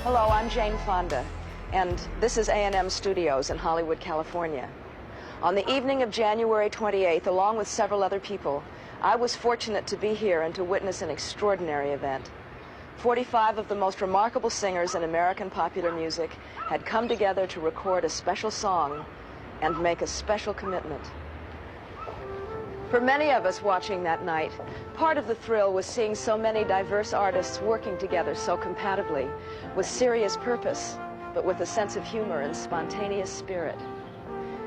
Hello, I'm Jane Fonda, and this is A&M Studios in Hollywood, California. On the evening of January 28th, along with several other people, I was fortunate to be here and to witness an extraordinary event. 45 of the most remarkable singers in American popular music had come together to record a special song and make a special commitment. For many of us watching that night, part of the thrill was seeing so many diverse artists working together so compatibly, with serious purpose, but with a sense of humor and spontaneous spirit.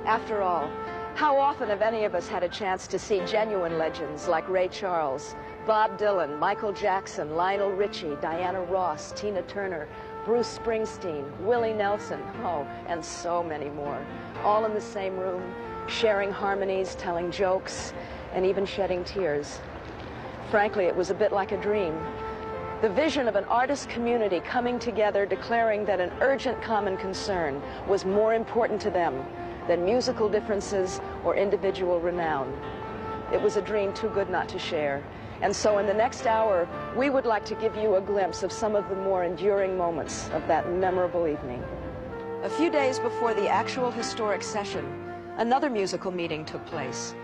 After all, how often have any of us had a chance to see genuine legends like Ray Charles, Bob Dylan, Michael Jackson, Lionel Richie, Diana Ross, Tina Turner, Bruce Springsteen, Willie Nelson, oh, and so many more, all in the same room, sharing harmonies, telling jokes, and even shedding tears. Frankly, it was a bit like a dream. The vision of an artist community coming together, declaring that an urgent common concern was more important to them than musical differences or individual renown. It was a dream too good not to share. And so in the next hour, we would like to give you a glimpse of some of the more enduring moments of that memorable evening. A few days before the actual historic session, another musical meeting took place.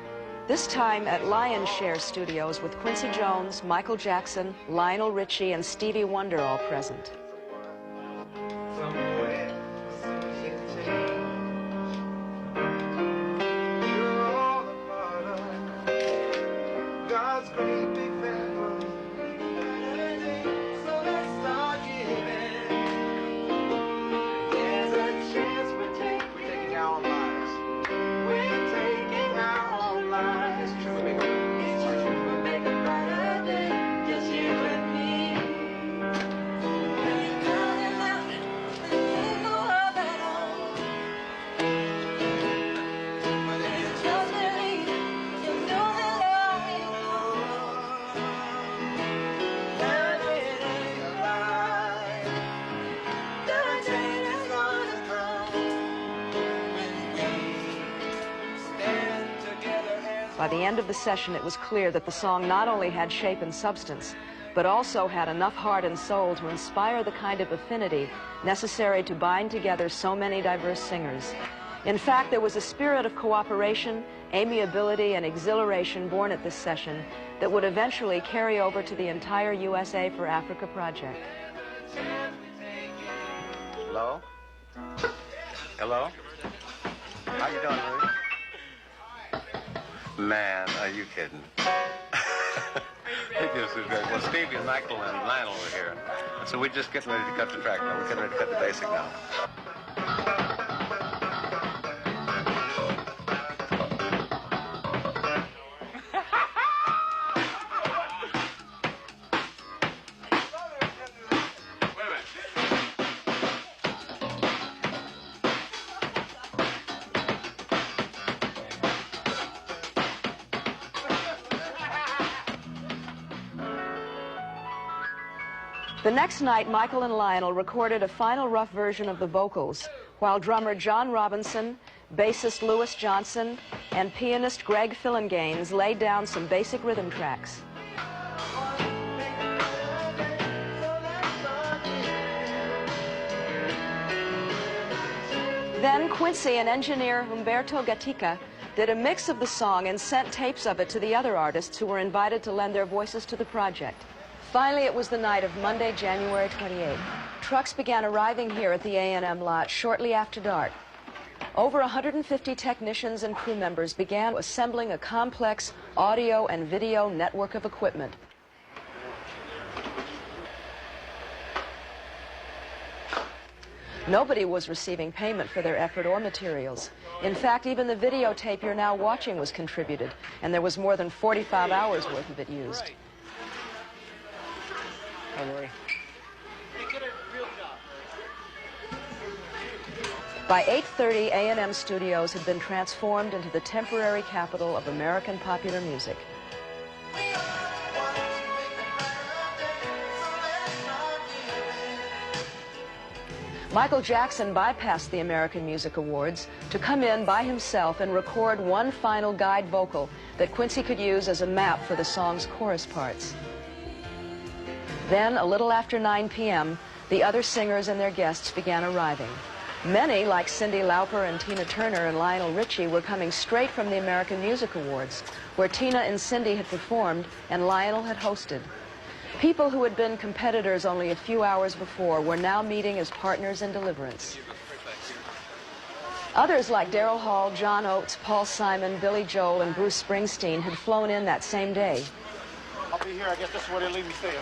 This time at Lion's Share Studios with Quincy Jones, Michael Jackson, Lionel Richie, and Stevie Wonder all present. By the end of the session, it was clear that the song not only had shape and substance, but also had enough heart and soul to inspire the kind of affinity necessary to bind together so many diverse singers. In fact, there was a spirit of cooperation, amiability, and exhilaration born at this session that would eventually carry over to the entire USA for Africa project. Hello? Hello? How you doing, Louie? Man, are you kidding? It just was great. Well, Stevie, Michael, and Lionel were here. So we're just getting ready to cut the track now. We're getting ready to cut the basic now. The next night, Michael and Lionel recorded a final rough version of the vocals, while drummer John Robinson, bassist Louis Johnson, and pianist Greg Phillinganes laid down some basic rhythm tracks. Then Quincy and engineer Humberto Gatica did a mix of the song and sent tapes of it to the other artists who were invited to lend their voices to the project. Finally, it was the night of Monday, January 28th. Trucks began arriving here at the A&M lot shortly after dark. Over 150 technicians and crew members began assembling a complex audio and video network of equipment. Nobody was receiving payment for their effort or materials. In fact, even the videotape you're now watching was contributed, and there was more than 45 hours worth of it used. Don't worry. By 8:30, A&M Studios had been transformed into the temporary capital of American popular music. Michael Jackson bypassed the American Music Awards to come in by himself and record one final guide vocal that Quincy could use as a map for the song's chorus parts. Then, a little after 9 p.m., the other singers and their guests began arriving. Many, like Cyndi Lauper and Tina Turner and Lionel Richie, were coming straight from the American Music Awards, where Tina and Cyndi had performed and Lionel had hosted. People who had been competitors only a few hours before were now meeting as partners in deliverance. Others like Daryl Hall, John Oates, Paul Simon, Billy Joel, and Bruce Springsteen had flown in that same day. I'll be here. I guess this is where they leave me stay.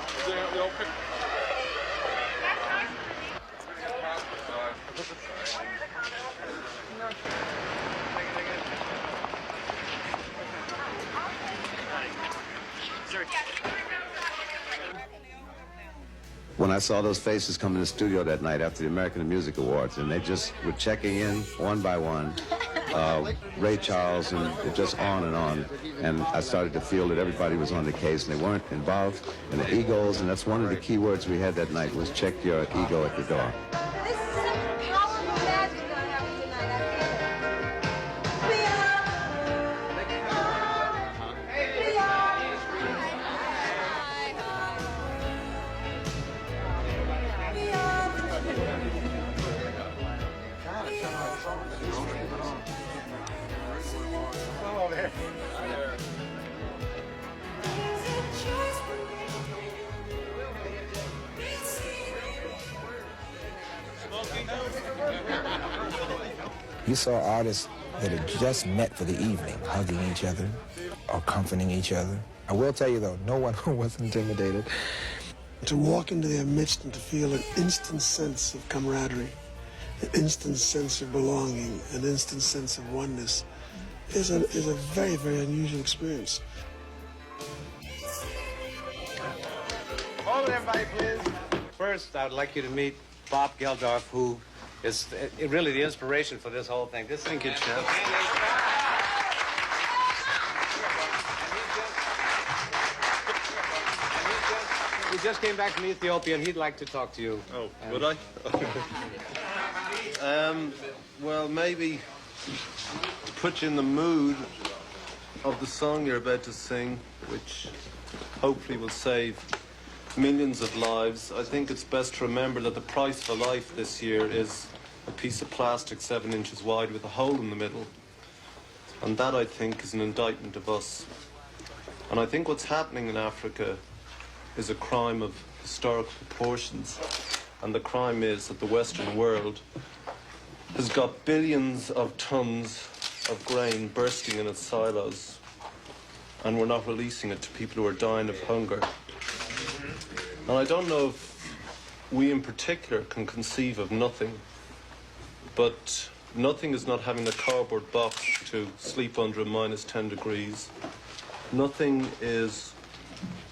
When I saw those faces come in the studio that night after the American Music Awards, and they just were checking in one by one, Ray Charles, and it just on, and I started to feel that everybody was on the case, and they weren't involved in the egos, and that's one of the key words we had that night was check your ego at the door. This is some powerful magic going on tonight, I feel. You saw artists that had just met for the evening, hugging each other or comforting each other. I will tell you, though, no one was intimidated. To walk into their midst and to feel an instant sense of camaraderie, an instant sense of belonging, an instant sense of oneness is a very, very unusual experience. Hold it, everybody, please. First, I would like you to meet Bob Geldof, who is really the inspiration for this whole thing. Thank you, Chef. He just came back from Ethiopia, and he'd like to talk to you. Oh, would I? Well, maybe to put you in the mood of the song you're about to sing, which hopefully will save millions of lives. I think it's best to remember that the price for life this year is a piece of plastic 7 inches wide with a hole in the middle. And that, I think, is an indictment of us. And I think what's happening in Africa is a crime of historical proportions. And the crime is that the Western world has got billions of tons of grain bursting in its silos, and we're not releasing it to people who are dying of hunger. And I don't know if we in particular can conceive of nothing, but nothing is not having a cardboard box to sleep under at -10 degrees. Nothing is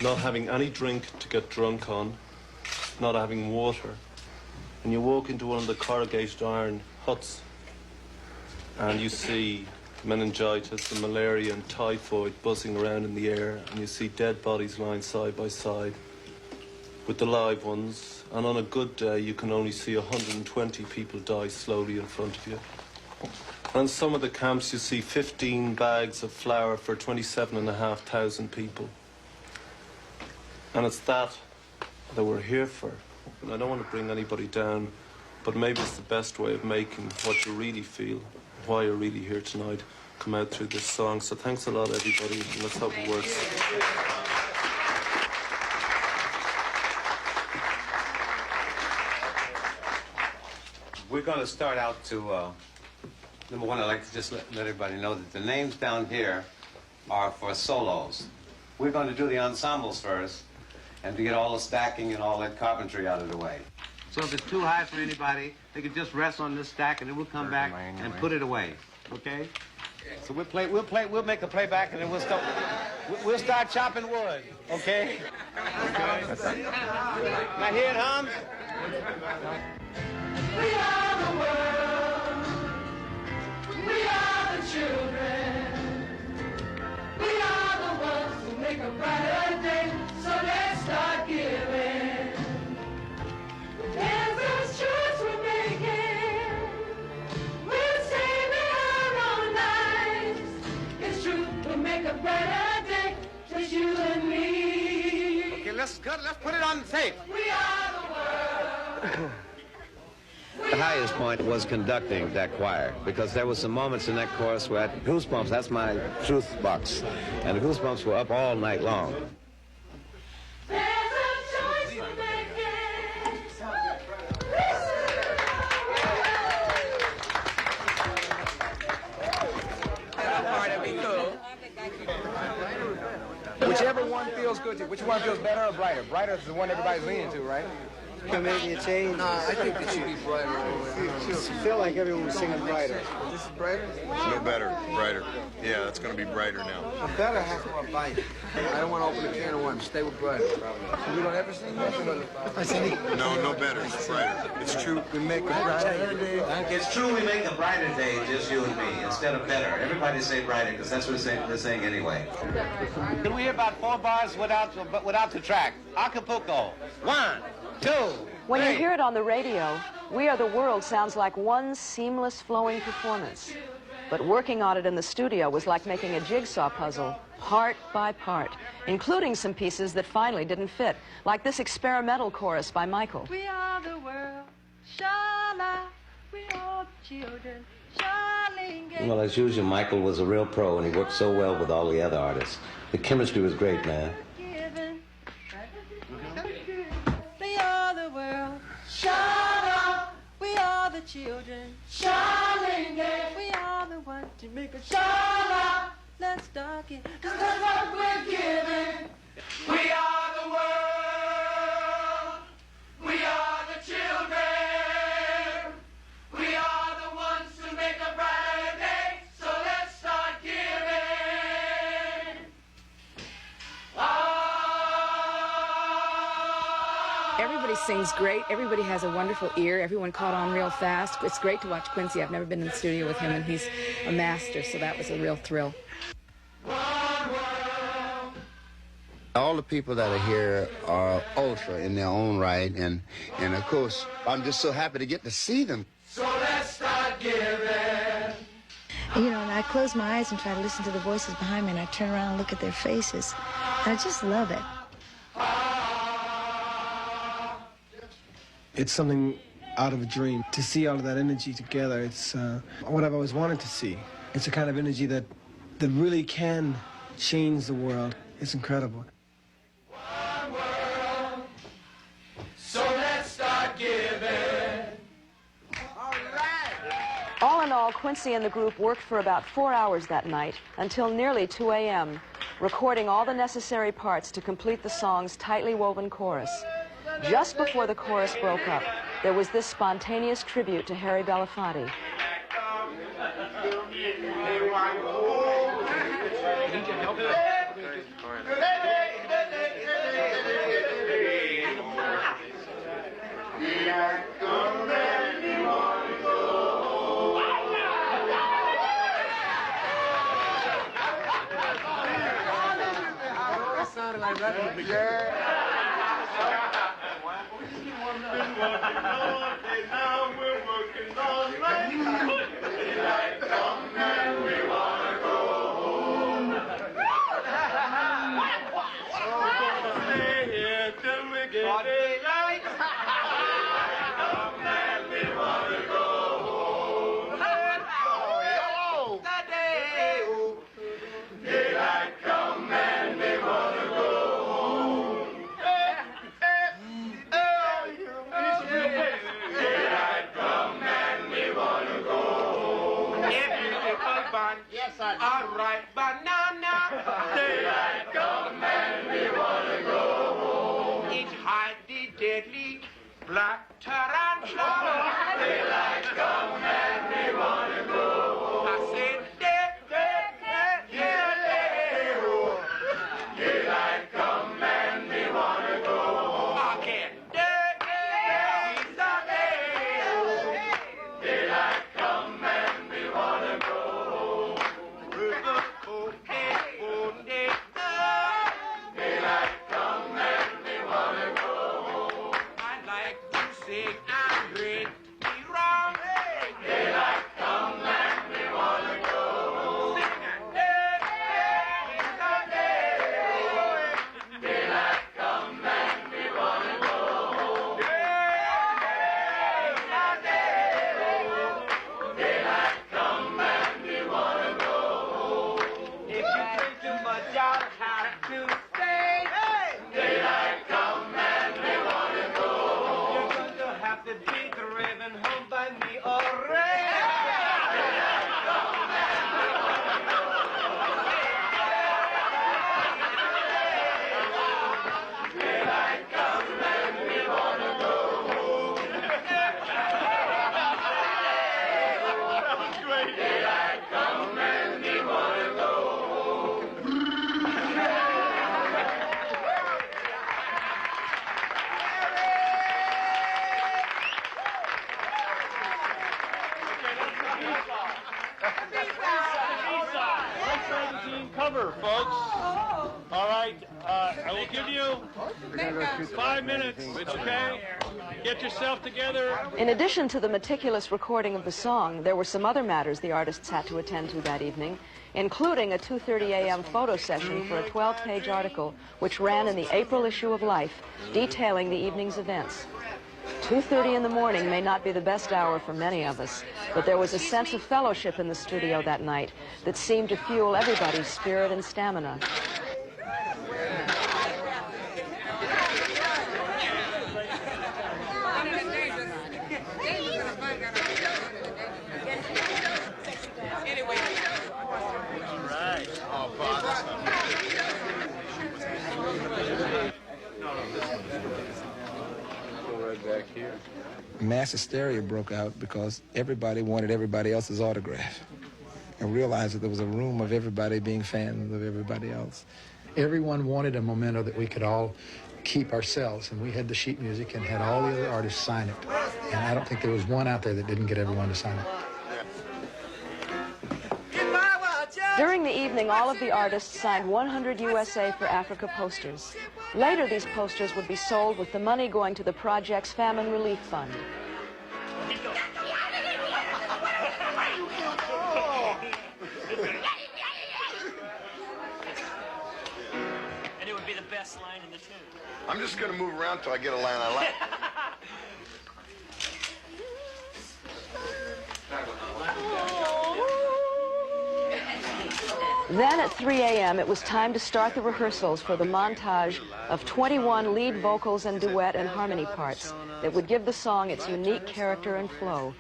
not having any drink to get drunk on, not having water. And you walk into one of the corrugated iron huts and you see meningitis and malaria and typhoid buzzing around in the air, and you see dead bodies lying side by side with the live ones, and on a good day you can only see 120 people die slowly in front of you. And in some of the camps you see 15 bags of flour for 27,500 people. And it's that we're here for. And I don't want to bring anybody down, but maybe it's the best way of making what you really feel, why you're really here tonight, come out through this song. So thanks a lot, everybody, and let's hope it works. We're going to start out to, number one, I'd like to just let everybody know that the names down here are for solos. We're going to do the ensembles first, and to get all the stacking and all that carpentry out of the way. So if it's too high for anybody, they can just rest on this stack, and then we'll come back and put it away. Okay? So we'll make a playback, and then we'll start chopping wood. Okay? Okay. Now hear it hum? We are the world. We are the children. We are the ones who make a brighter day. So let's start giving. There's choice we're making. We're saving our own lives. It's true, we'll make a brighter day. Just you and me. Okay, let's put it on tape. We are the world. The highest point was conducting that choir, because there were some moments in that chorus where I had goosebumps. That's my truth box. And the goosebumps were up all night long. Whichever one feels good to you. Which one feels better or brighter? Brighter is the one everybody's leaning to, right? Can maybe a change. No, I think it should be brighter. I feel like everyone was singing brighter. This is brighter? No better, brighter. Yeah, it's going to be brighter now. Better has more bite. I don't want to open a can of worms. Stay with brighter. So we don't ever sing this? No better. It's brighter. It's true. We make a brighter day. It's true we make a brighter day, just you and me, instead of better. Everybody say brighter, because that's what they're saying anyway. Can we hear about 4 bars without the track? Acapulco. 1, 2, When you 3. hear it on the radio, We Are the World sounds like one seamless, flowing performance. But working on it in the studio was like making a jigsaw puzzle, part by part, including some pieces that finally didn't fit, like this experimental chorus by Michael. We are the world, shala, we are children, Charlie. Well, as usual, Michael was a real pro, and he worked so well with all the other artists. The chemistry was great, man. We are the world, shala, we are the children, Charlie. We are the ones to make a shala. Let's start it. Cause that's what we're giving. We are the world. We are the children. We are the ones who make a brighter day. So let's start giving. Everybody sings great. Everybody has a wonderful ear. Everyone caught on real fast. It's great to watch Quincy. I've never been in the studio with him, and he's a master, so that was a real thrill. All the people that are here are ultra in their own right, and of course, I'm just so happy to get to see them. So let's start giving. You know, and I close my eyes and try to listen to the voices behind me, and I turn around and look at their faces. I just love it. It's something out of a dream. To see all of that energy together, it's what I've always wanted to see. It's a kind of energy that really can change the world. It's incredible. One world. So let's start giving. All right. All in all, Quincy and the group worked for about 4 hours that night, until nearly 2 a.m., recording all the necessary parts to complete the song's tightly woven chorus. Just before the chorus broke up, there was this spontaneous tribute to Harry Belafonte. All right, banana. Daylight come and we wanna go home. It's hide the deadly black tarantula. Daylight come and we wanna go home. I said daylight come and we wanna go home. Again, daylight come and we wanna go home. Daylight come and we wanna go home. I like to sing and read. magazine cover, folks. All right, I will give you 5 minutes, okay? Get yourself together. In addition to the meticulous recording of the song, there were some other matters the artists had to attend to that evening, including a 2:30 a.m. photo session for a 12-page article which ran in the April issue of Life, detailing the evening's events. 2:30 in the morning may not be the best hour for many of us, but there was a sense of fellowship in the studio that night that seemed to fuel everybody's spirit and stamina. Back here. Mass hysteria broke out because everybody wanted everybody else's autograph. I realized that there was a room of everybody being fans of everybody else. Everyone wanted a memento that we could all keep ourselves, and we had the sheet music and had all the other artists sign it. And I don't think there was one out there that didn't get everyone to sign it. During the evening, all of the artists signed 100 USA for Africa posters. Later, these posters would be sold with the money going to the project's Famine Relief Fund. And it would be the best line in the tune. I'm just going to move around till I get a line I like. Then at 3 a.m., it was time to start the rehearsals for the montage of 21 lead vocals and duet and harmony parts that would give the song its unique character and flow.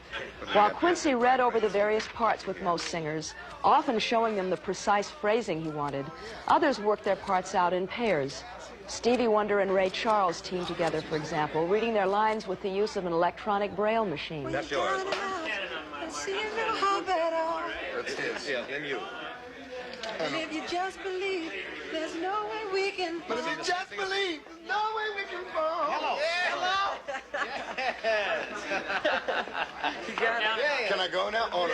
While Quincy read over the various parts with most singers, often showing them the precise phrasing he wanted, others worked their parts out in pairs. Stevie Wonder and Ray Charles teamed together, for example, reading their lines with the use of an electronic braille machine. That's yours. That's his. Yeah, and you. And if you just believe, there's no way we can. But if you just believe, there's no way we can fall. Hello. Yeah, hello. Yes. You got it. Yeah. Can I go now? Oh, no.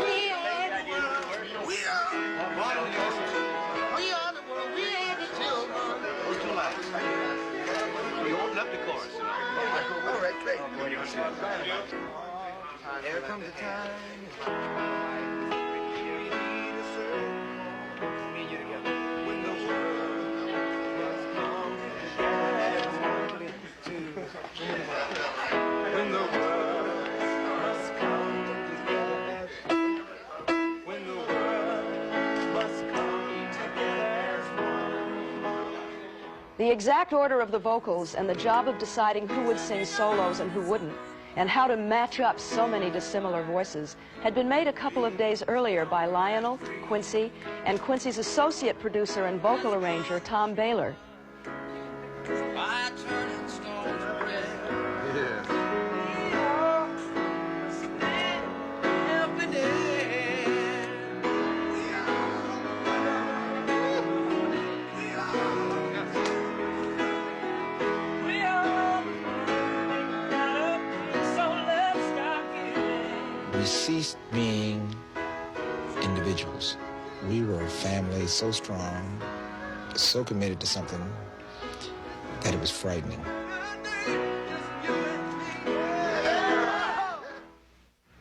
We are the world. We are the world. We are the children. We're too loud. You open up the chorus. All right, great. There comes a time. The exact order of the vocals and the job of deciding who would sing solos and who wouldn't, and how to match up so many dissimilar voices, had been made a couple of days earlier by Lionel, Quincy, and Quincy's associate producer and vocal arranger, Tom Baylor. We ceased being individuals. We were a family so strong, so committed to something that it was frightening.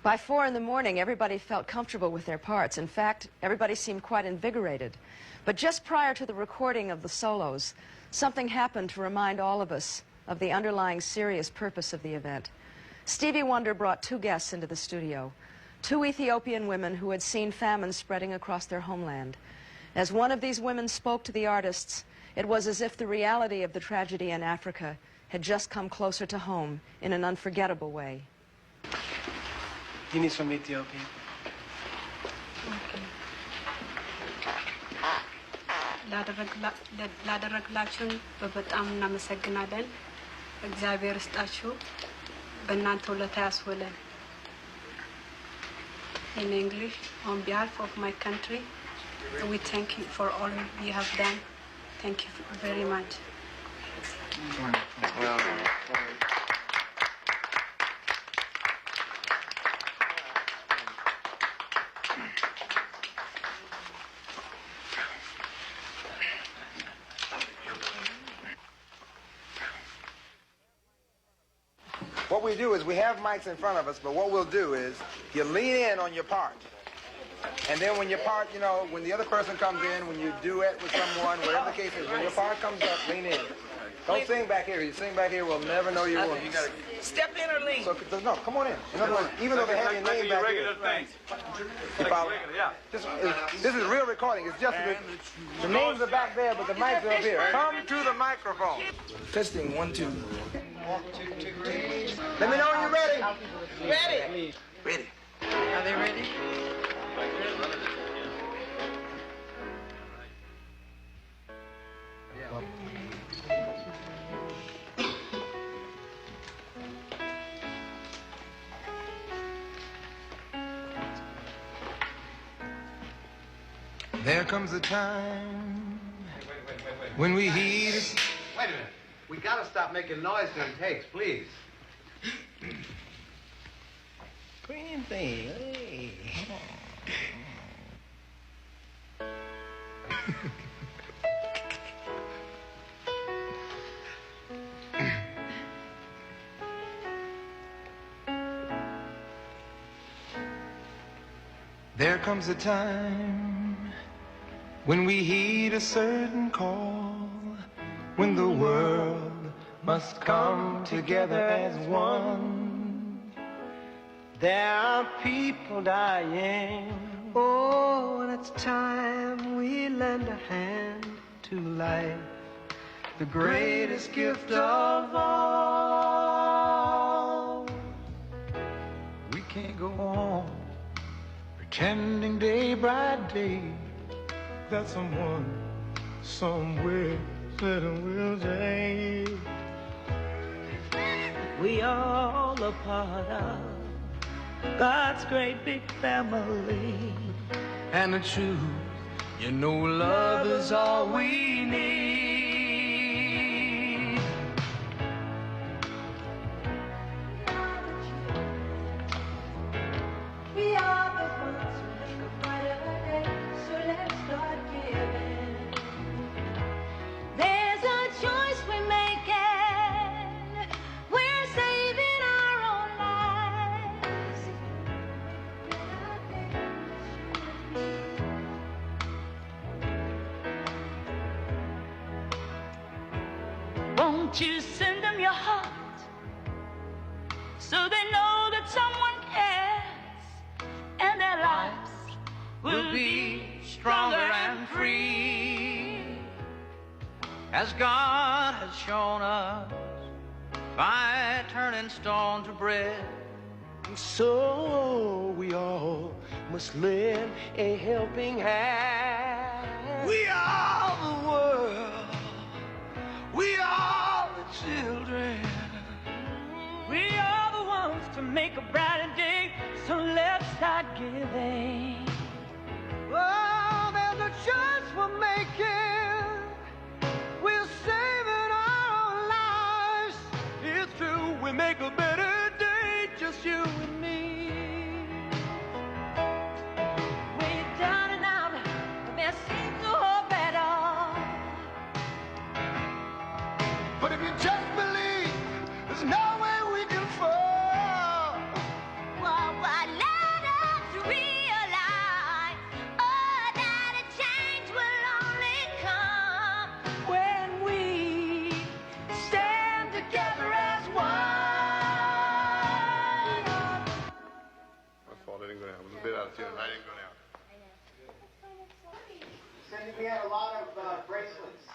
By 4 in the morning, everybody felt comfortable with their parts. In fact, everybody seemed quite invigorated. But just prior to the recording of the solos, something happened to remind all of us of the underlying serious purpose of the event. Stevie Wonder brought 2 guests into the studio, 2 Ethiopian women who had seen famine spreading across their homeland. As one of these women spoke to the artists, it was as if the reality of the tragedy in Africa had just come closer to home in an unforgettable way. Guineas from Ethiopia. ላደረግላችሁን በጣም እናመሰግናለን። እግዚአብሔር ይስጣችሁ። በእናንተ ውለታ ያስውለን። In English, on behalf of my country, we thank you for all you have done. Thank you very much. what we do is we have mics in front of us, but what we'll do is you lean in on your part. And then when your part, you know, when the other person comes in, when you duet with someone, whatever the case is, when your part comes up, lean in. Don't sing back here. You sing back here, we'll never know your voice. You gotta Step in or lean. So, no, come on in. In other words, even though they have your name back here. You follow? This is real recording. It's just the names are back there, but the mics are up here. Come to the microphone. Testing, 1, 2. Let me know when you're ready. Ready. Ready. Are they ready? There comes a time when we heed. Wait a minute. We gotta stop making noise during takes, please. Green thing. Hey. There comes a time when we heed a certain call, when the world must come together as one. There are people dying. Oh, and it's time we lend a hand to life, the greatest gift of all. We can't go on pretending day by day that someone somewhere said will change. We all a part of God's great big family. And the truth, you know, love is all we need. We are the ones who make a brighter day, so let's start giving. There's a choice we're making. We're saving our own lives. Won't you send them your heart so they know that someone cares, and their lives will be stronger and free, as God has shown us by turning stone to bread. So we all must lend a helping hand. We are the world. We are the children. We are the ones to make a brighter day, so let's start giving. Oh, there's a choice we're making. We're saving our own lives. It's true, we make a better day, just you and me. We're down and out, but there seems no hope at all. But if you just believe, there's no way we can fall. Well, let us realize, oh, that a change will only come when we stand together as one. My fault, I didn't go down. I was a bit out of tune. I didn't go down. Said we had a lot of bracelets.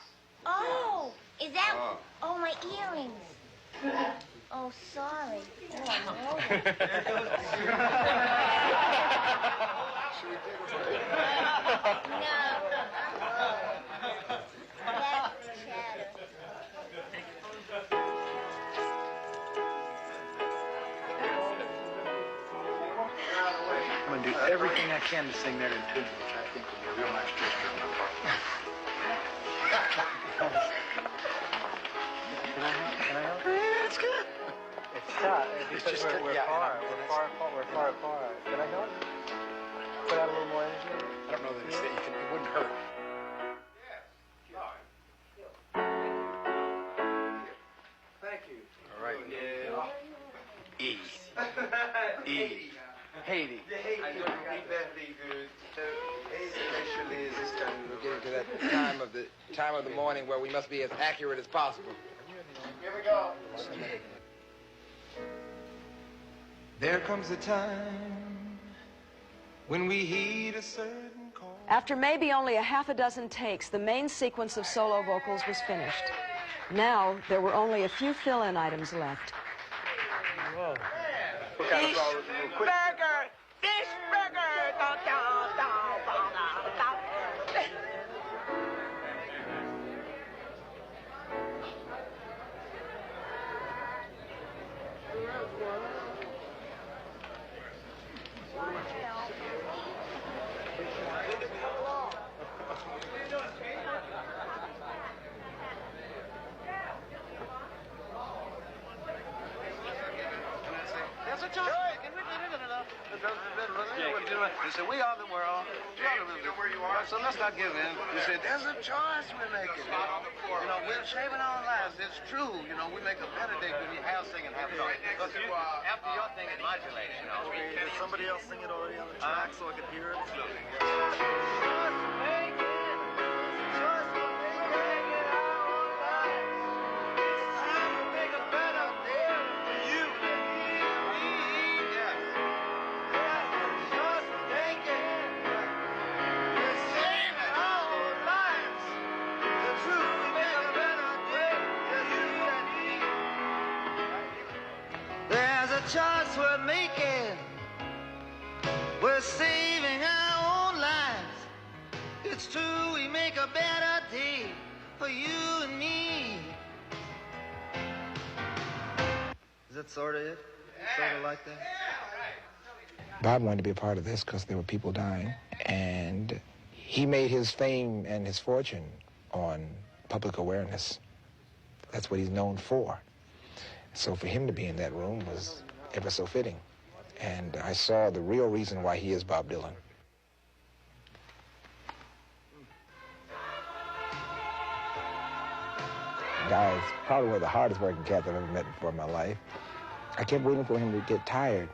Oh, is that? Oh, my earrings. Oh, sorry. Oh, no. That's chatter. I'm going to do everything I can to sing that in tune, which I think will be a real nice gesture on my part. Can I help? It's good. It's tough. It's just we're far apart. Can I help? Put out a little more energy? I don't know that it's that you can. It wouldn't hurt. Thank you. All right. time of the morning where we must be as accurate as possible. Here we go. There comes a time when we heed a certain call. After maybe only a half a dozen takes, the main sequence of solo vocals was finished. Now, there were only a few fill-in items left. Whoa. Fish burger! Fish burger! Da, da, da, da, da. They said, we are the world. Where you are. So let's not give in. They said, there's a choice we're making. You know, we're shaping our lives. It's true. You know, we make a better day when you have singing, have talk. Because after your thing, it modulates, you know. Okay, did somebody else sing it already on the track so I could hear it? Choice we're making, we're saving our own lives. It's true, we make a better day for you and me. Is that sort of it? Sort of like that? Bob wanted to be a part of this because there were people dying, and he made his fame and his fortune on public awareness. That's what he's known for. So for him to be in that room was ever so fitting. And I saw the real reason why he is Bob Dylan. The guy is probably one of the hardest working cats I've ever met before in my life. I kept waiting for him to get tired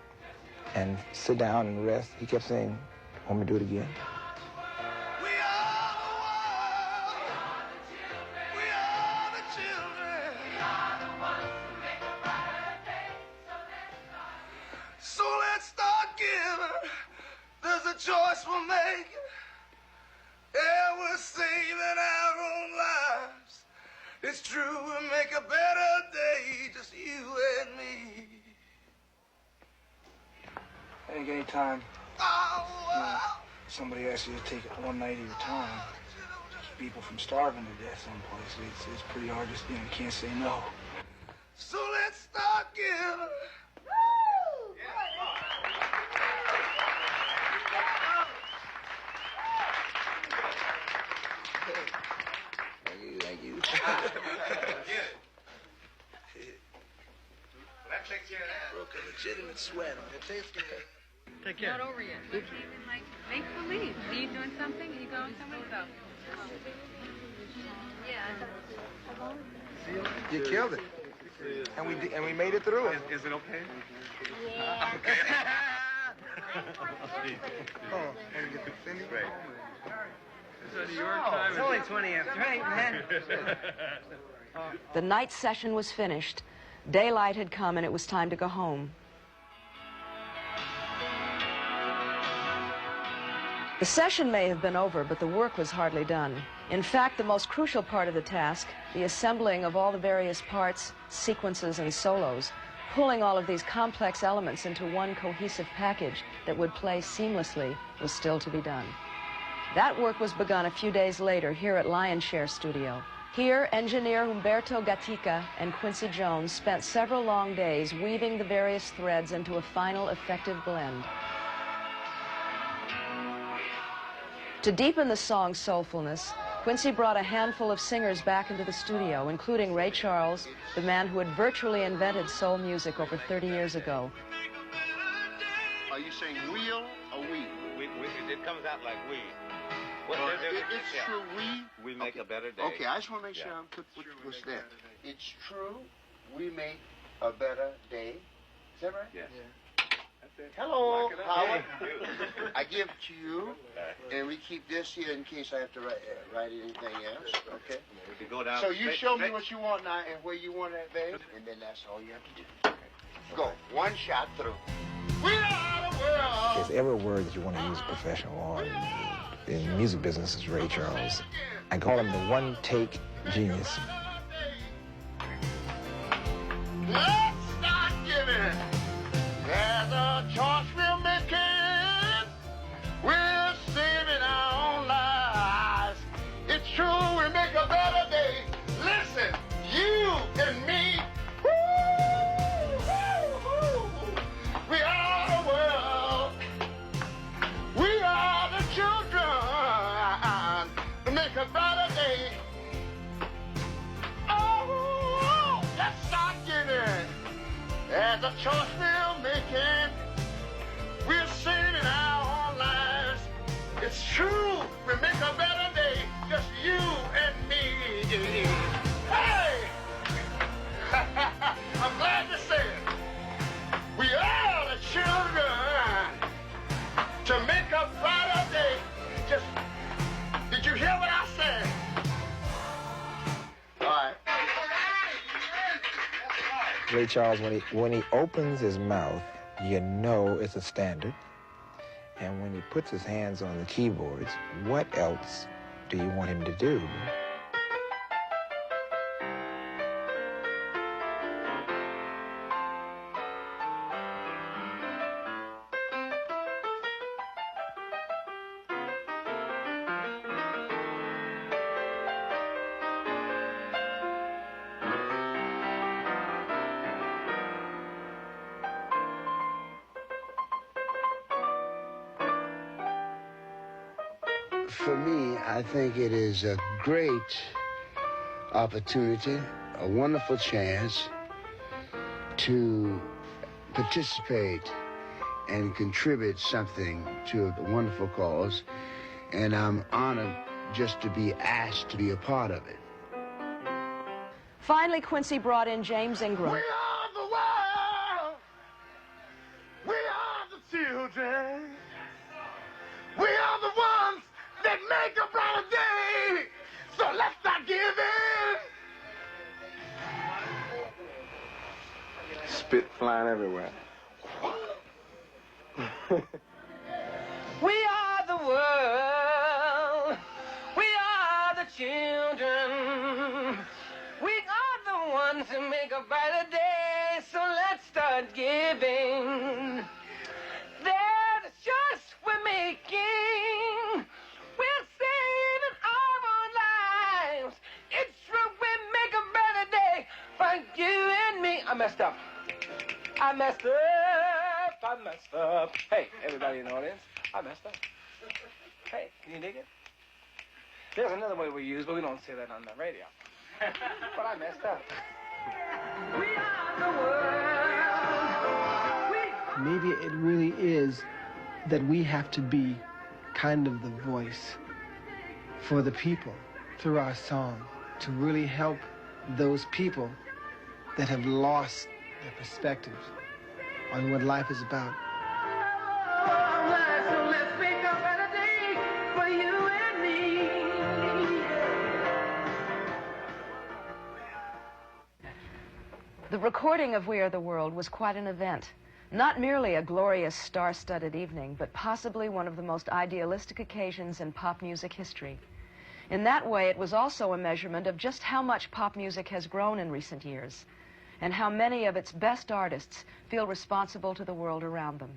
and sit down and rest. He kept saying, want me to do it again? Choice we're making, yeah, we're saving our own lives. It's true, we'll make a better day, just you and me. I think any time somebody asks you to take one night of your time, keep people from starving to death someplace, it's pretty hard to, you can't say no. So let's start giving. Thank you. That takes care of that. Broke a legitimate sweat. It tastes good. Take care. Not over yet. You can't even, like, make believe. Are you doing something? Are you going somewhere? Go. Yeah. You killed it. And we made it through it. Is it okay? Yeah. Okay. Oh, and you get the Cindy? Great. It's only 20 after 8, man. The night session was finished. Daylight had come and it was time to go home. The session may have been over, but the work was hardly done. In fact, the most crucial part of the task, the assembling of all the various parts, sequences, and solos, pulling all of these complex elements into one cohesive package that would play seamlessly, was still to be done. That work was begun a few days later here at Lionshare Studio. Here, engineer Humberto Gatica and Quincy Jones spent several long days weaving the various threads into a final effective blend. To deepen the song's soulfulness, Quincy brought a handful of singers back into the studio, including Ray Charles, the man who had virtually invented soul music over 30 years ago. Are you saying wheel or we? It comes out like we. It's true, we make a better day. Okay, I just want to make sure I'm put what's there. It's true, we make a better day. Is that right? Yes. Yeah. Hello, Howard. I give it to you, and we keep this here in case I have to write anything else, okay? We can go down. So you show me what you want now and where you want it, babe, and then that's all you have to do. Okay. Go, one shot through. We are the world. There's every word that you want to use a professional on. In the music business is Ray Charles. I call him the one-take genius. Let's start giving. There's a choice we're making. We're saving our own lives. It's true, we make a better day. Listen, you and me. Woo, woo, woo. We are the world. We are the children. To make a better day. Oh, let's start giving. There's a choice we're making. We're saving our own lives. It's true, we make a better day. Just you and me. Hey! I'm glad to say it. We are the children to make a brighter day. Just, did you hear what I said? All right. Ray Charles, when he opens his mouth, you know it's a standard. And when he puts his hands on the keyboards, what else do you want him to do? For me, I think it is a great opportunity, a wonderful chance to participate and contribute something to a wonderful cause. And I'm honored just to be asked to be a part of it. Finally, Quincy brought in James Ingram. We are the world. We are the children. We are the ones that make a brighter day. So let's start giving. Spit flying everywhere. We are the world. We are the children. We are the ones who make a brighter day. So let's start giving. There's a choice we're making. We're saving our own lives. It's true, we make a better day for you and me. I messed up. I messed up. Hey, everybody in the audience, I messed up. Hey, can you dig it? There's another way we use, but we don't say that on the radio. But I messed up. We are the world. Maybe it really is that we have to be kind of the voice for the people through our song to really help those people that have lost their perspectives on what life is about. So let's make a better day for you and me. The recording of We Are the World was quite an event. Not merely a glorious star-studded evening, but possibly one of the most idealistic occasions in pop music history. In that way, it was also a measurement of just how much pop music has grown in recent years, and how many of its best artists feel responsible to the world around them.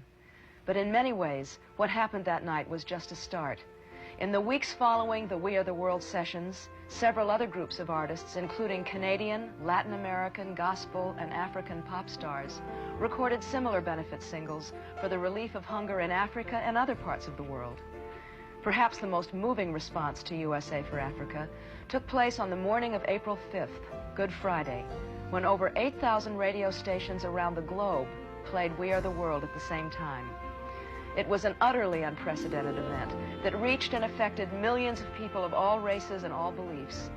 But in many ways, what happened that night was just a start. In the weeks following the We Are the World sessions, several other groups of artists, including Canadian, Latin American, gospel, and African pop stars, recorded similar benefit singles for the relief of hunger in Africa and other parts of the world. Perhaps the most moving response to USA for Africa took place on the morning of April 5th, Good Friday, when over 8,000 radio stations around the globe played We Are the World at the same time. It was an utterly unprecedented event that reached and affected millions of people of all races and all beliefs.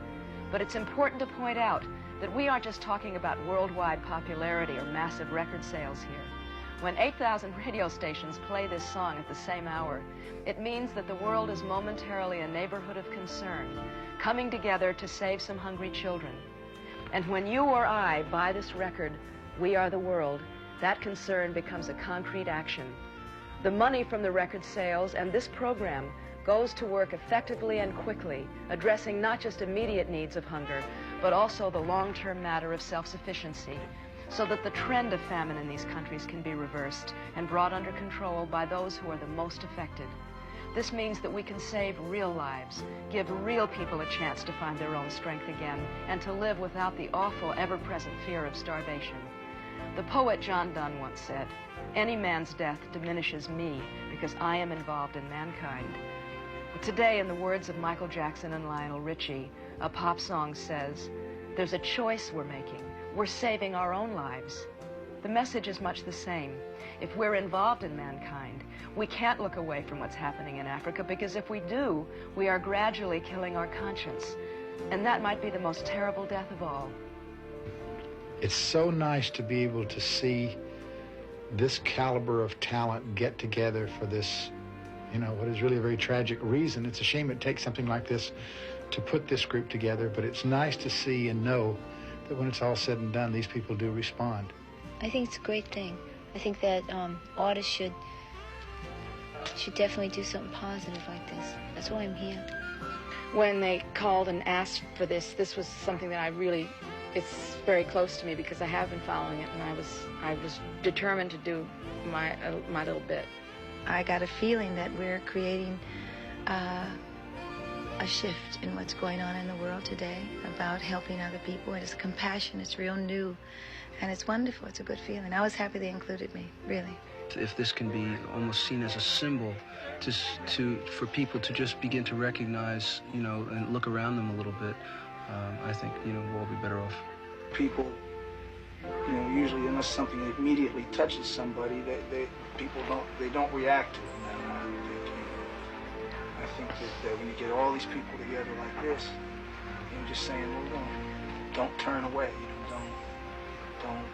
But it's important to point out that we aren't just talking about worldwide popularity or massive record sales here. When 8,000 radio stations play this song at the same hour, it means that the world is momentarily a neighborhood of concern, coming together to save some hungry children. And when you or I buy this record, We Are the World, that concern becomes a concrete action. The money from the record sales and this program goes to work effectively and quickly, addressing not just immediate needs of hunger, but also the long-term matter of self-sufficiency, so that the trend of famine in these countries can be reversed and brought under control by those who are the most affected. This means that we can save real lives, give real people a chance to find their own strength again, and to live without the awful, ever-present fear of starvation. The poet John Donne once said, "Any man's death diminishes me because I am involved in mankind." But today, in the words of Michael Jackson and Lionel Richie, a pop song says, "There's a choice we're making. We're saving our own lives." The message is much the same. If we're involved in mankind, we can't look away from what's happening in Africa, because if we do, we are gradually killing our conscience. And that might be the most terrible death of all. It's so nice to be able to see this caliber of talent get together for this, what is really a very tragic reason. It's a shame it takes something like this to put this group together, but it's nice to see and know that when it's all said and done, these people do respond. I think it's a great thing. I think that artists should definitely do something positive like this. That's why I'm here. When they called and asked for this was something that it's very close to me because I have been following it, and I was determined to do my little bit. I got a feeling that we're creating a shift in what's going on in the world today about helping other people. It's compassion. It's real new, and it's wonderful. It's a good feeling. I was happy they included me, really. If this can be almost seen as a symbol for people to just begin to recognize, and look around them a little bit, I think, we'll all be better off. People, usually unless something immediately touches somebody, people don't react to it. I think that when you get all these people together like this, you're just saying, well, don't turn away. Don't.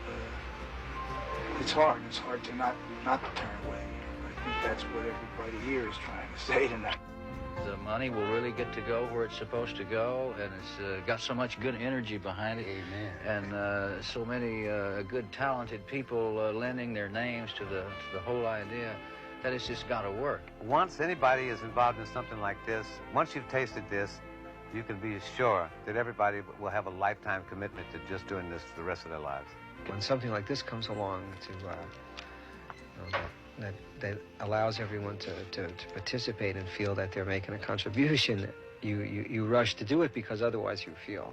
It's hard. It's hard to not to turn away. I think that's what everybody here is trying to say tonight. The money will really get to go where it's supposed to go, and it's got so much good energy behind it. Amen. And so many good, talented people lending their names to the whole idea that it's just got to work. Once anybody is involved in something like this, once you've tasted this, you can be sure that everybody will have a lifetime commitment to just doing this for the rest of their lives. When something like this comes along that allows everyone to participate and feel that they're making a contribution, you rush to do it, because otherwise you feel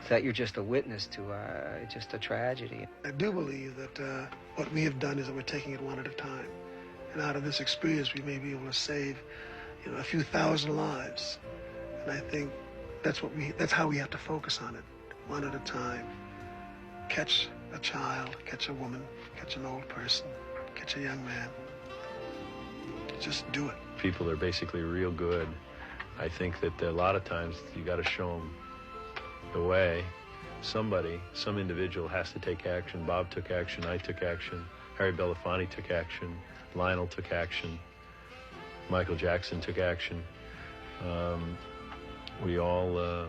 that you're just a witness to just a tragedy. I do believe that what we have done is that we're taking it one at a time. And out of this experience, we may be able to save, a few thousand lives. And I think that's how we have to focus on it, one at a time. Catch a child, catch a woman, catch an old person, catch a young man. Just do it. People are basically real good. I think that a lot of times you got to show them the way. Some individual has to take action. Bob took action, I took action, Harry Belafonte took action, Lionel took action, Michael Jackson took action. We all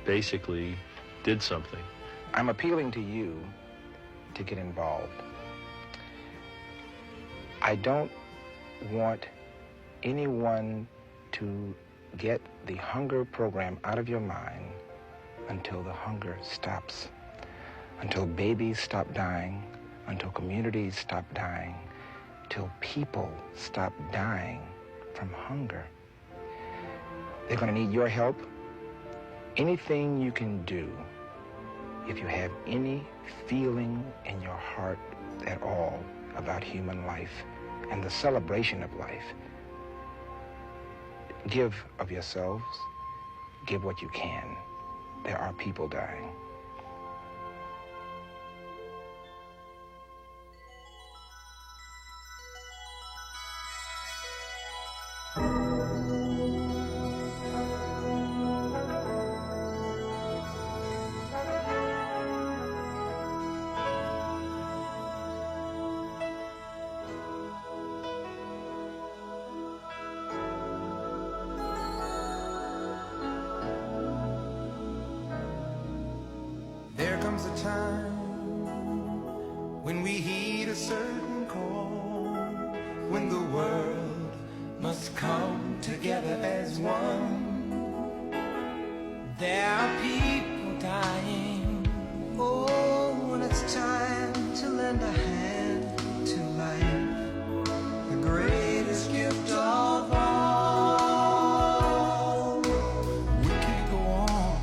basically did something. I'm appealing to you to get involved. I don't want anyone to get the hunger program out of your mind until the hunger stops, until babies stop dying, until communities stop dying, till people stop dying from hunger. They're going to need your help. Anything you can do, if you have any feeling in your heart at all about human life and the celebration of life, give of yourselves, give what you can. There are people dying. comes a time when we heed a certain call, when the world must come together as one. There are people dying. Oh, when it's time to lend a hand to life, the greatest gift of all. We can't go on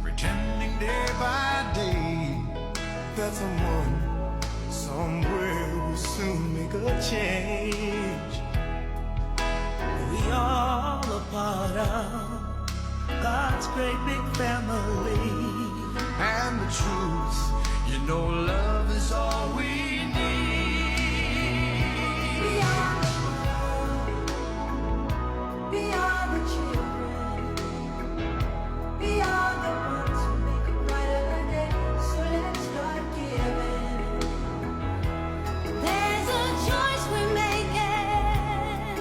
pretending day by day that someone somewhere will soon make a change. We all a part of God's great big family. And the truth, you know, love is all we need. We are the world. We are the children. We are the ones who make a brighter day. So let's start giving. There's a choice we're making.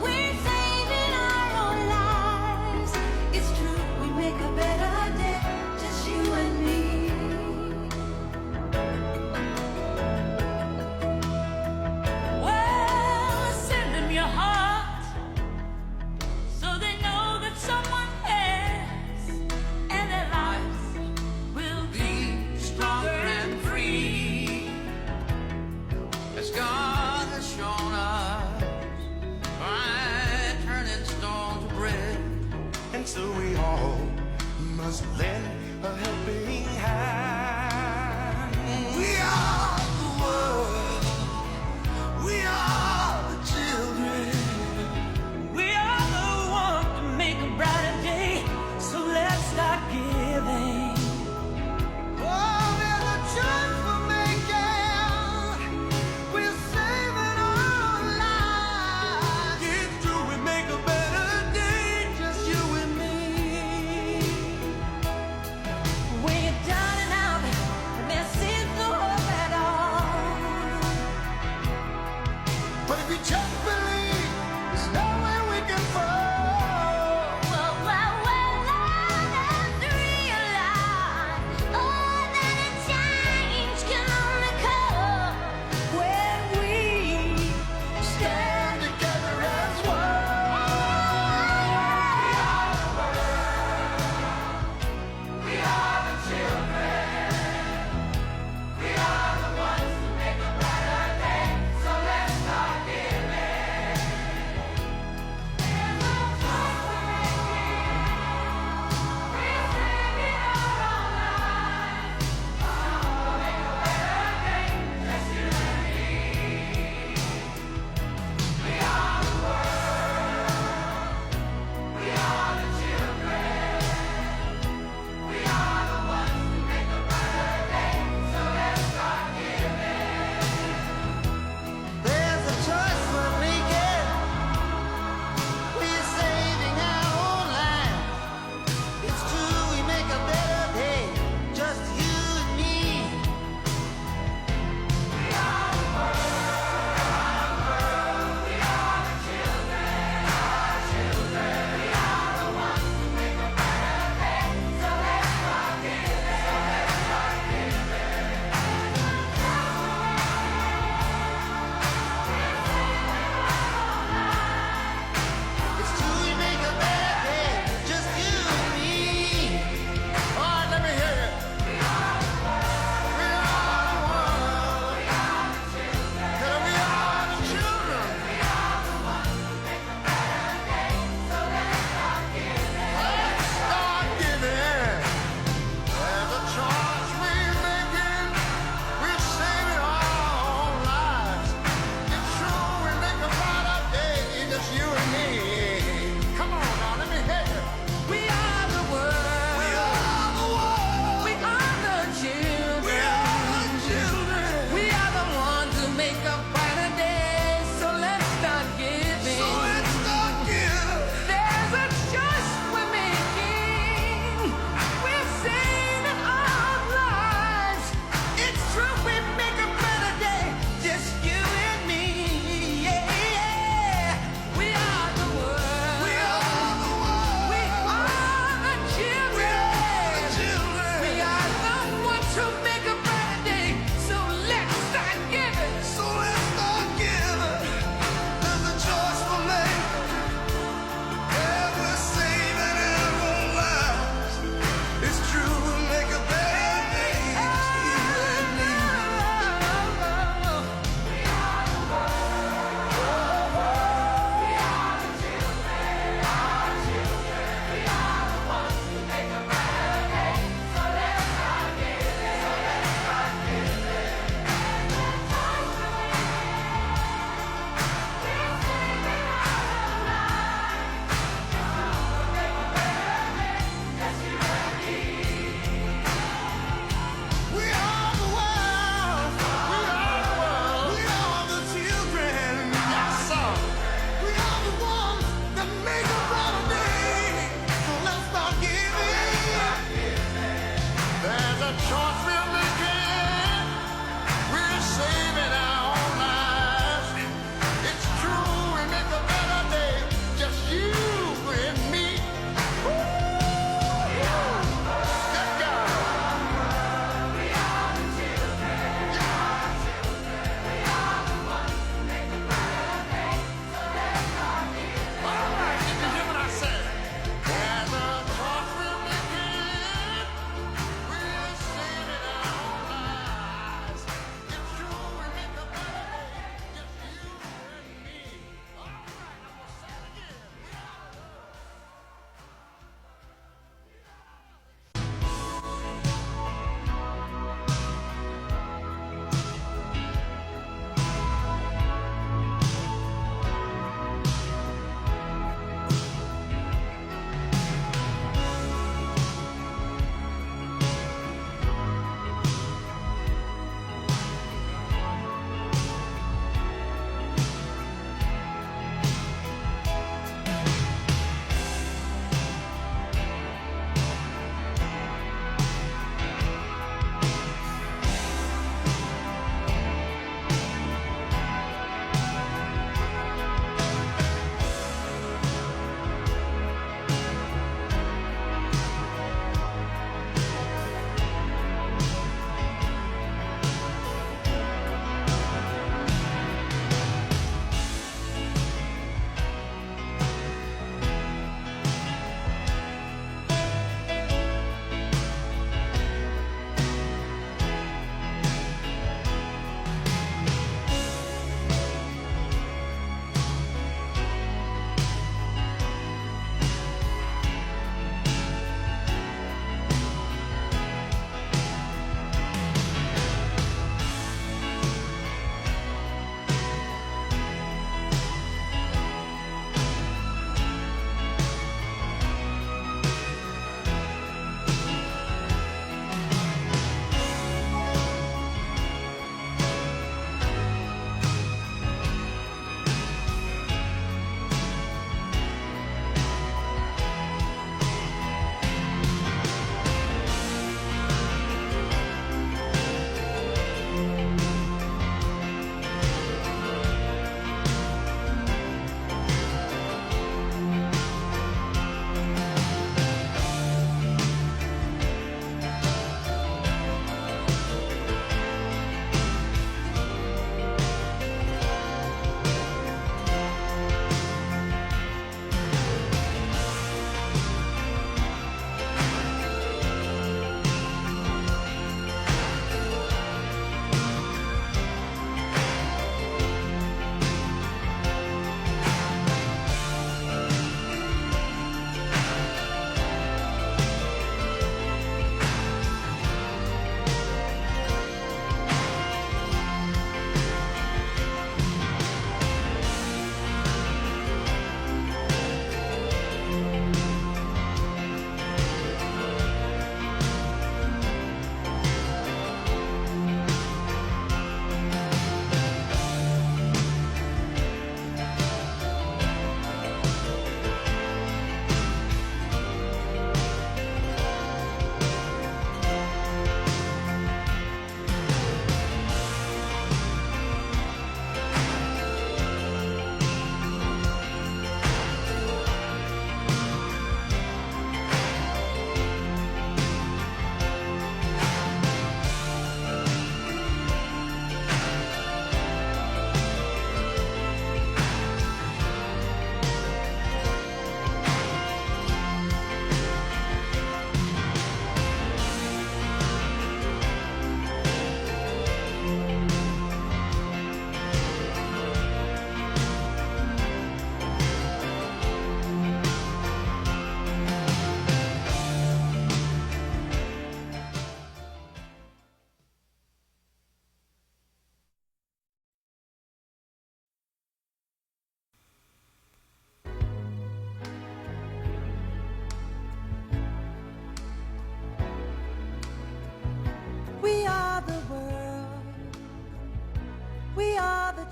We're saving our own lives. It's true, we make a better day. Just you and me. Well, send them your heart so they know that someone cares, and their lives will be stronger and free, as God has shown us by turning stone to bread. And so we all must lend a helping hand. We are the world. We are the children. We are the ones to make a brighter day. So let's start giving. Oh, there's a choice we're making. We're saving our lives. It's true, we make a better day. Just you and me.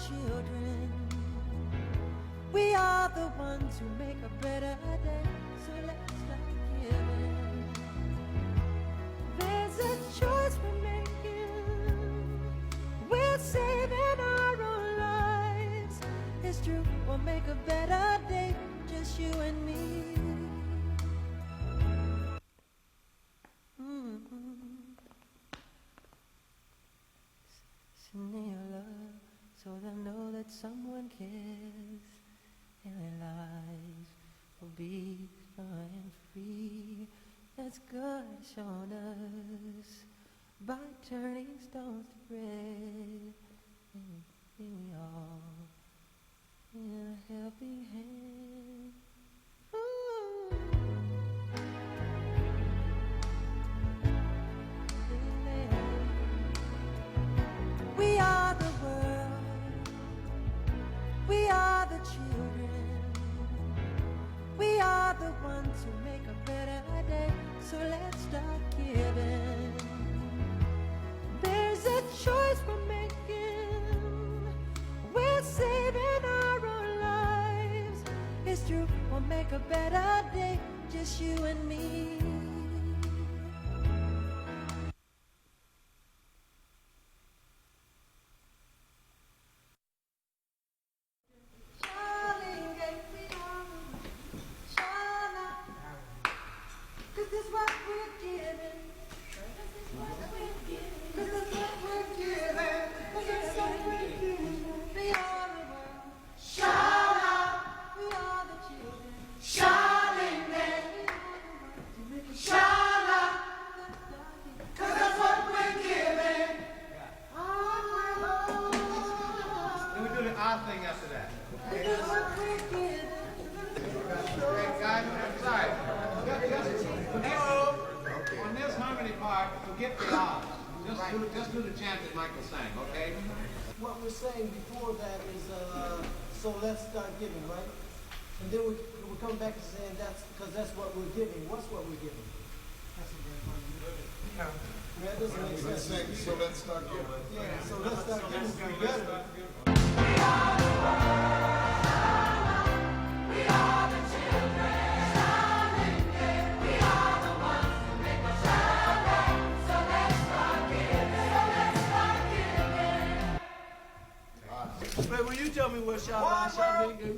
children. We are the ones who make a better day, so let's start giving. There's a choice we're making. We're saving our own lives. It's true, we'll make a better day, just you and me. Send your love so they'll know that someone cares, and their lives will be strong and free. That's God shown us by turning stones to bread. And we all in a helping hand. Ooh. We are the world. We are the children. We are the ones who make a better day, so let's start giving. There's a choice we're making. We're saving our own lives. It's true, we'll make a better day, just you and me. Just do the chant that Michael sang, okay? What we're saying before that is, so let's start giving, right? And then we'll come back to saying that's because that's what we're giving. What's what we're giving? That's a very funny. Yeah. That doesn't make sense. So let's start giving. Yeah, so let's start giving together. We are the world. We are the children. We are the ones who make a better day. So let's start giving. Wait, will you tell me what Shabbat means?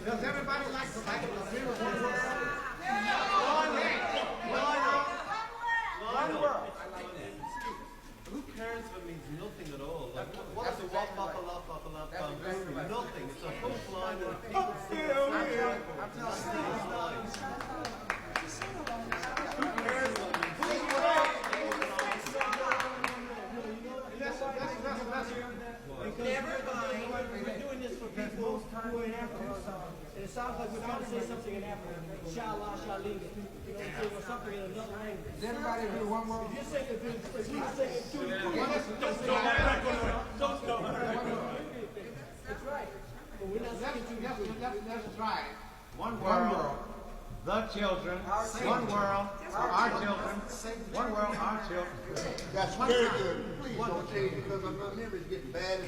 Does everybody like the One word. Who cares if it means nothing at all? Like, what's a wop, buckle up, nothing. It's a hook line and people sing it. Who cares what it means? Never mind. We're doing this for people who are in Africa. And it sounds like we're trying to say something in African. Shala, shalinga. You know what I'm saying? Or something in another language. Does everybody do one word? If you say if we say it two, don't go. That's right. But we're not saying two. Let's try it. One world. The children, one world, our children, one world, our children. That's very good. Please don't change it because my memory's getting bad.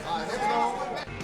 All right, let's go.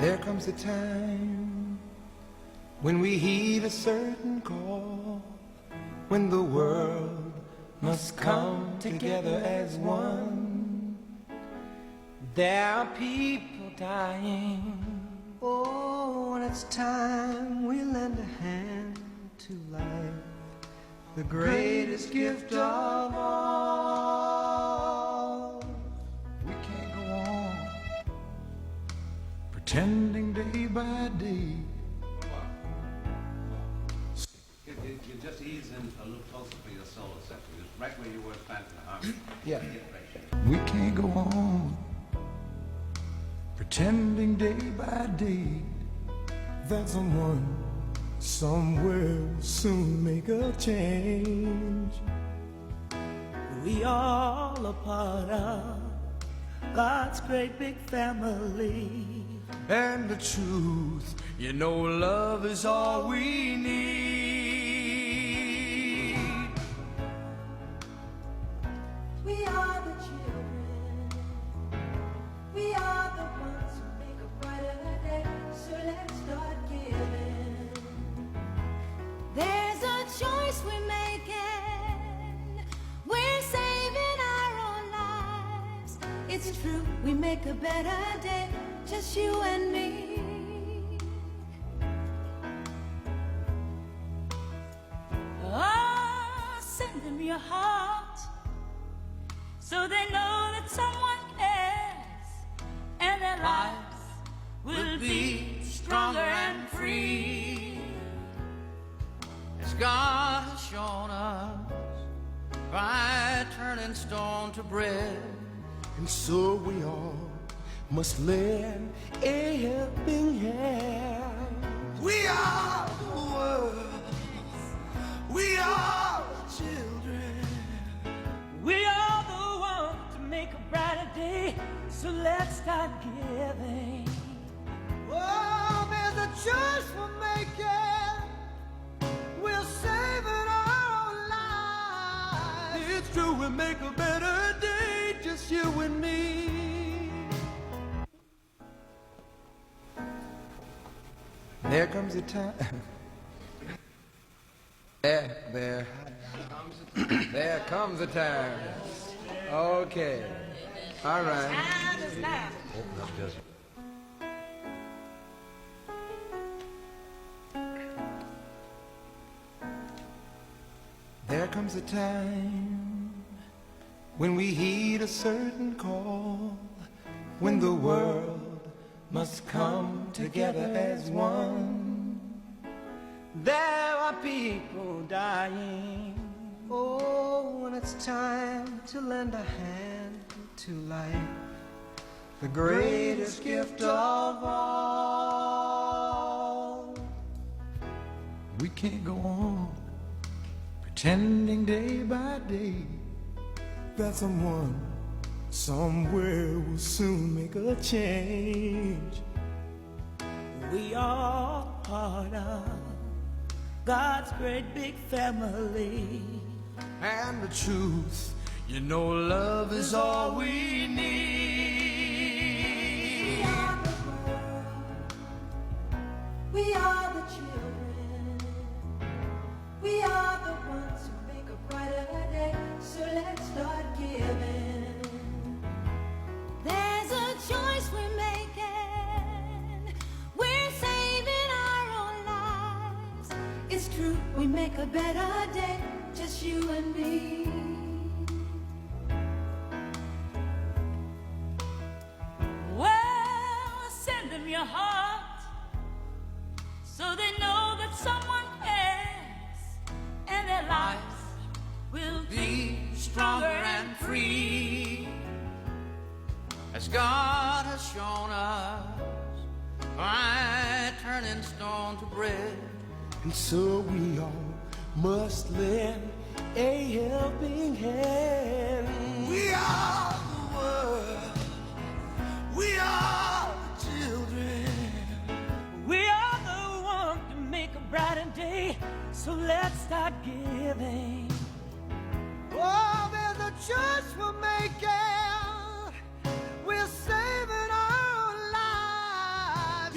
There comes a time when we heed a certain call, when the world must come together as one. There are people dying. Oh, and it's time we lend a hand to life, the greatest gift of all. We can't go on pretending day by day. You just ease in a little closer for your solo section, just right where you were planting the harmony. Yeah. We can't go on pretending day by day that someone somewhere will soon make a change. We all a part of God's great big family. And the truth, you know, love is all we need. We are the children. We are the ones who make a brighter day. So let's start giving. There's a choice we're making. We're saving our own lives. It's true, we make a better day, just you and me. Oh, send them your heart so they know that someone cares and their lives will be stronger and free. As God has shown us by turning stone to bread. And so we all must lend a helping hand. We are the world. We are the children. We are the ones to make a brighter day, so let's start giving. Oh, there's a choice we're making. We're saving our own lives. It's true, we make a better day, just you and me. There comes a time. There comes a time. Okay. All right. Open up, Jesse. There comes a time when we heed a certain call, when the world must come together as one. There are people dying. Oh, and it's time to lend a hand to life, the greatest gift of all. We can't go on pretending day by day that someone somewhere will soon make a change. We are part of God's great big family. And the truth, you know, love is all we need. We are the world. We are the children. We are the ones who make a brighter day, so let's start giving. There's a choice we're making. We're saving our own lives. It's true, we make a better day, just you and me. Well, send them your heart so they know that someone cares and their lives will be stronger and free. As God has shown us by turning stone to bread. And so we all must lend a helping hand. We are the world. We are the children. We are the ones to make a brighter day, so let's start giving. Oh, there's a choice we're making. We're saving our own lives.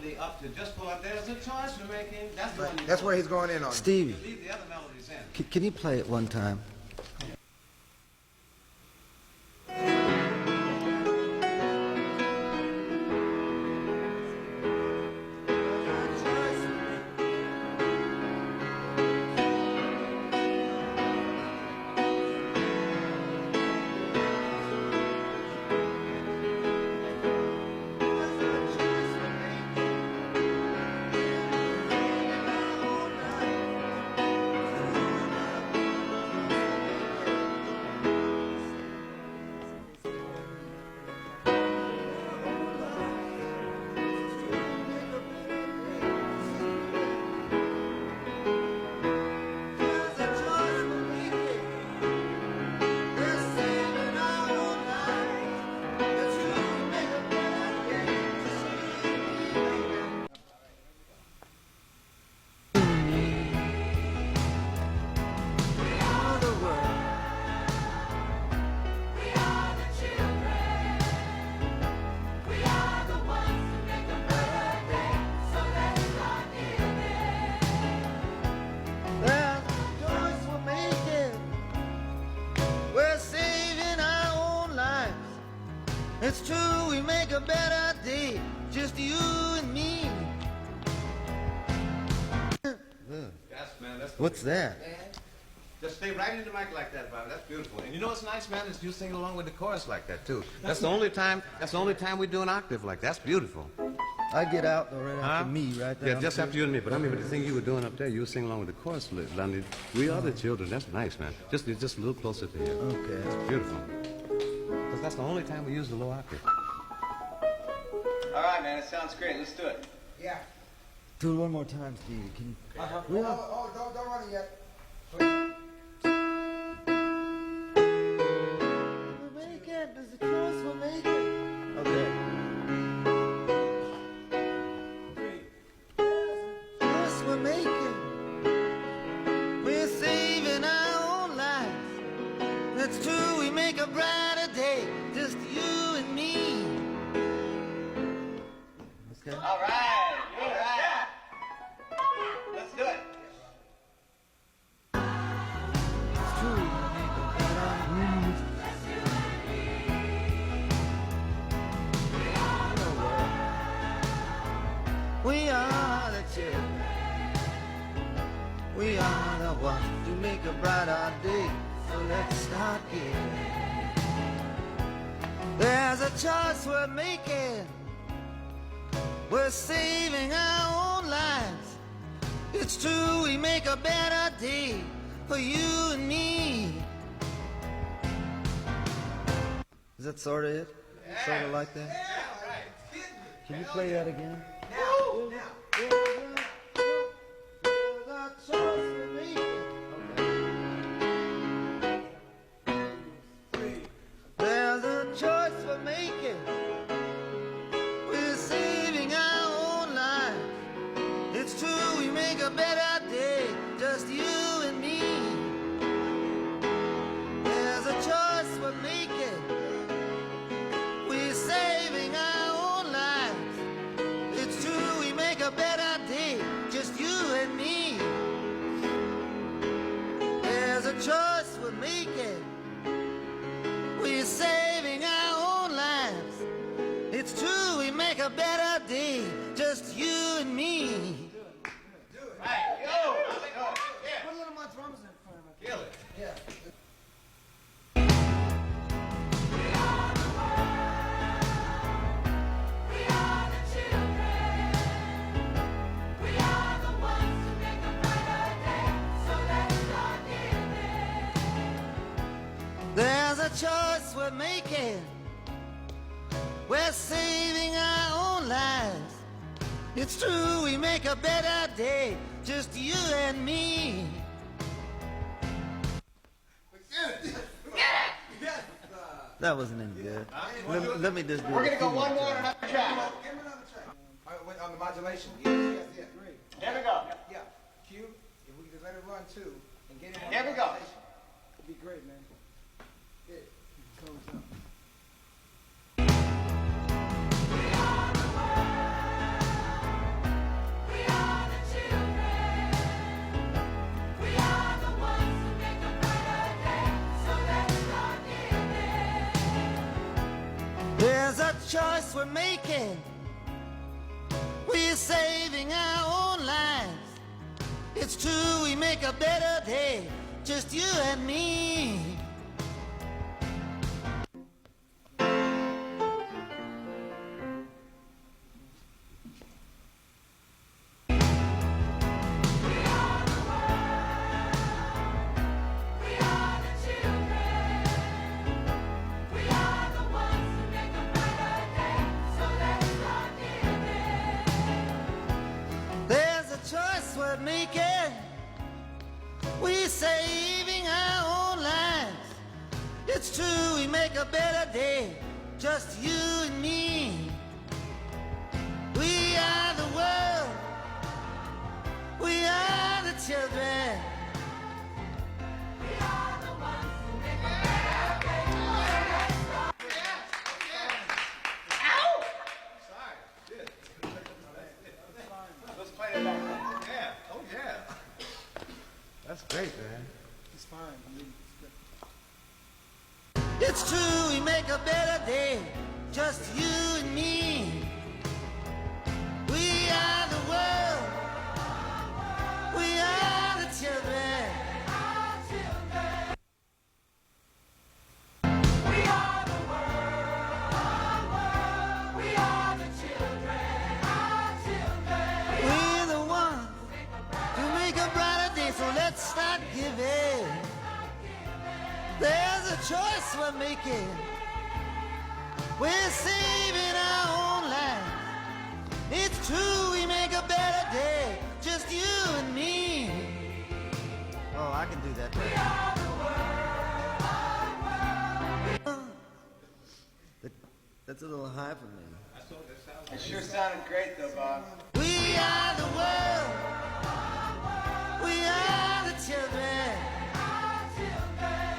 melody up to just pull up. There's a choice we're making. That's the one. That's where he's going in on. Stevie, Leave the other melodies in. can you play it one time? It's true, we make a better day, just you and me. Yes, man, that's What's that? Just stay right in the mic like that, Bob. That's beautiful. And you know what's nice, man, is you singing along with the chorus like that too. That's the only time we do an octave like that. That's beautiful. I get out right after me, right there. Yeah, just after you and me. But I mean, with the thing you were doing up there, you were singing along with the chorus, Lundy. We are the children. That's nice, man. Just a little closer to you. Okay. That's beautiful. Because that's the only time we use the low octave. All right, man. It sounds great. Let's do it. Yeah. Do it one more time, Stevie. Can you? Don't run it yet. We're making, there's a choice we're making. Okay. Choice we're making. We're saving our own lives. That's true, we make a brighter day, just you and me. Okay. All right. All right. Let's do it. It's true, we make a brighter We are the children. We are the ones to make a brighter day. So let's start giving. There's a choice we're making. We're saving our own lives. It's true, we make a better day for you and me. Is that sort of it? Sort of like that? Yeah, right. Can you play that again? There's a choice we're making. We're saving our own lives. It's true, we make a better day, just you and me. There's a choice we're making. We're saving our own lives. It's true, we make a better day, just you and me. There's a choice we're making. We're saving our own lives. It's true, we make a better day, just you and me. Do it. Right. Yo. Put a little more drums in front of it. Kill it. Yeah. There's a choice we're making. We're saving our own lives. It's true, we make a better day, just you and me. That wasn't any good. Let me just do We're it. going to go one more and another track. Give him another track. On the modulation. Yes. Here we go. Yeah. Cue. If we can just let it run too and get it on Here the we go. modulation. It'd be great, man. Good. Close up. choice we're making. We're saving our own lives. It's true, we make a better day, just you and me. Making, we're saving our own lives. It's true, we make a better day, just you and me. We are the world, we are the children. We are the ones who make a better day. Ow! Sorry. Good. Let's play it back. Yeah. Oh, yeah. That's great, man. It's fine. I mean, it's true, we make a better day, just you and me. We are the world, we are the children. We are the world, we are the children, our children. We're the ones to make a brighter day, so let's start giving. There's a choice we're making. We're saving our own lives. It's true, we make a better day, just you and me. Oh, I can do that. We are the world. That's a little high for me. It sure sounded great, though, Bob. We are the world. We are the children.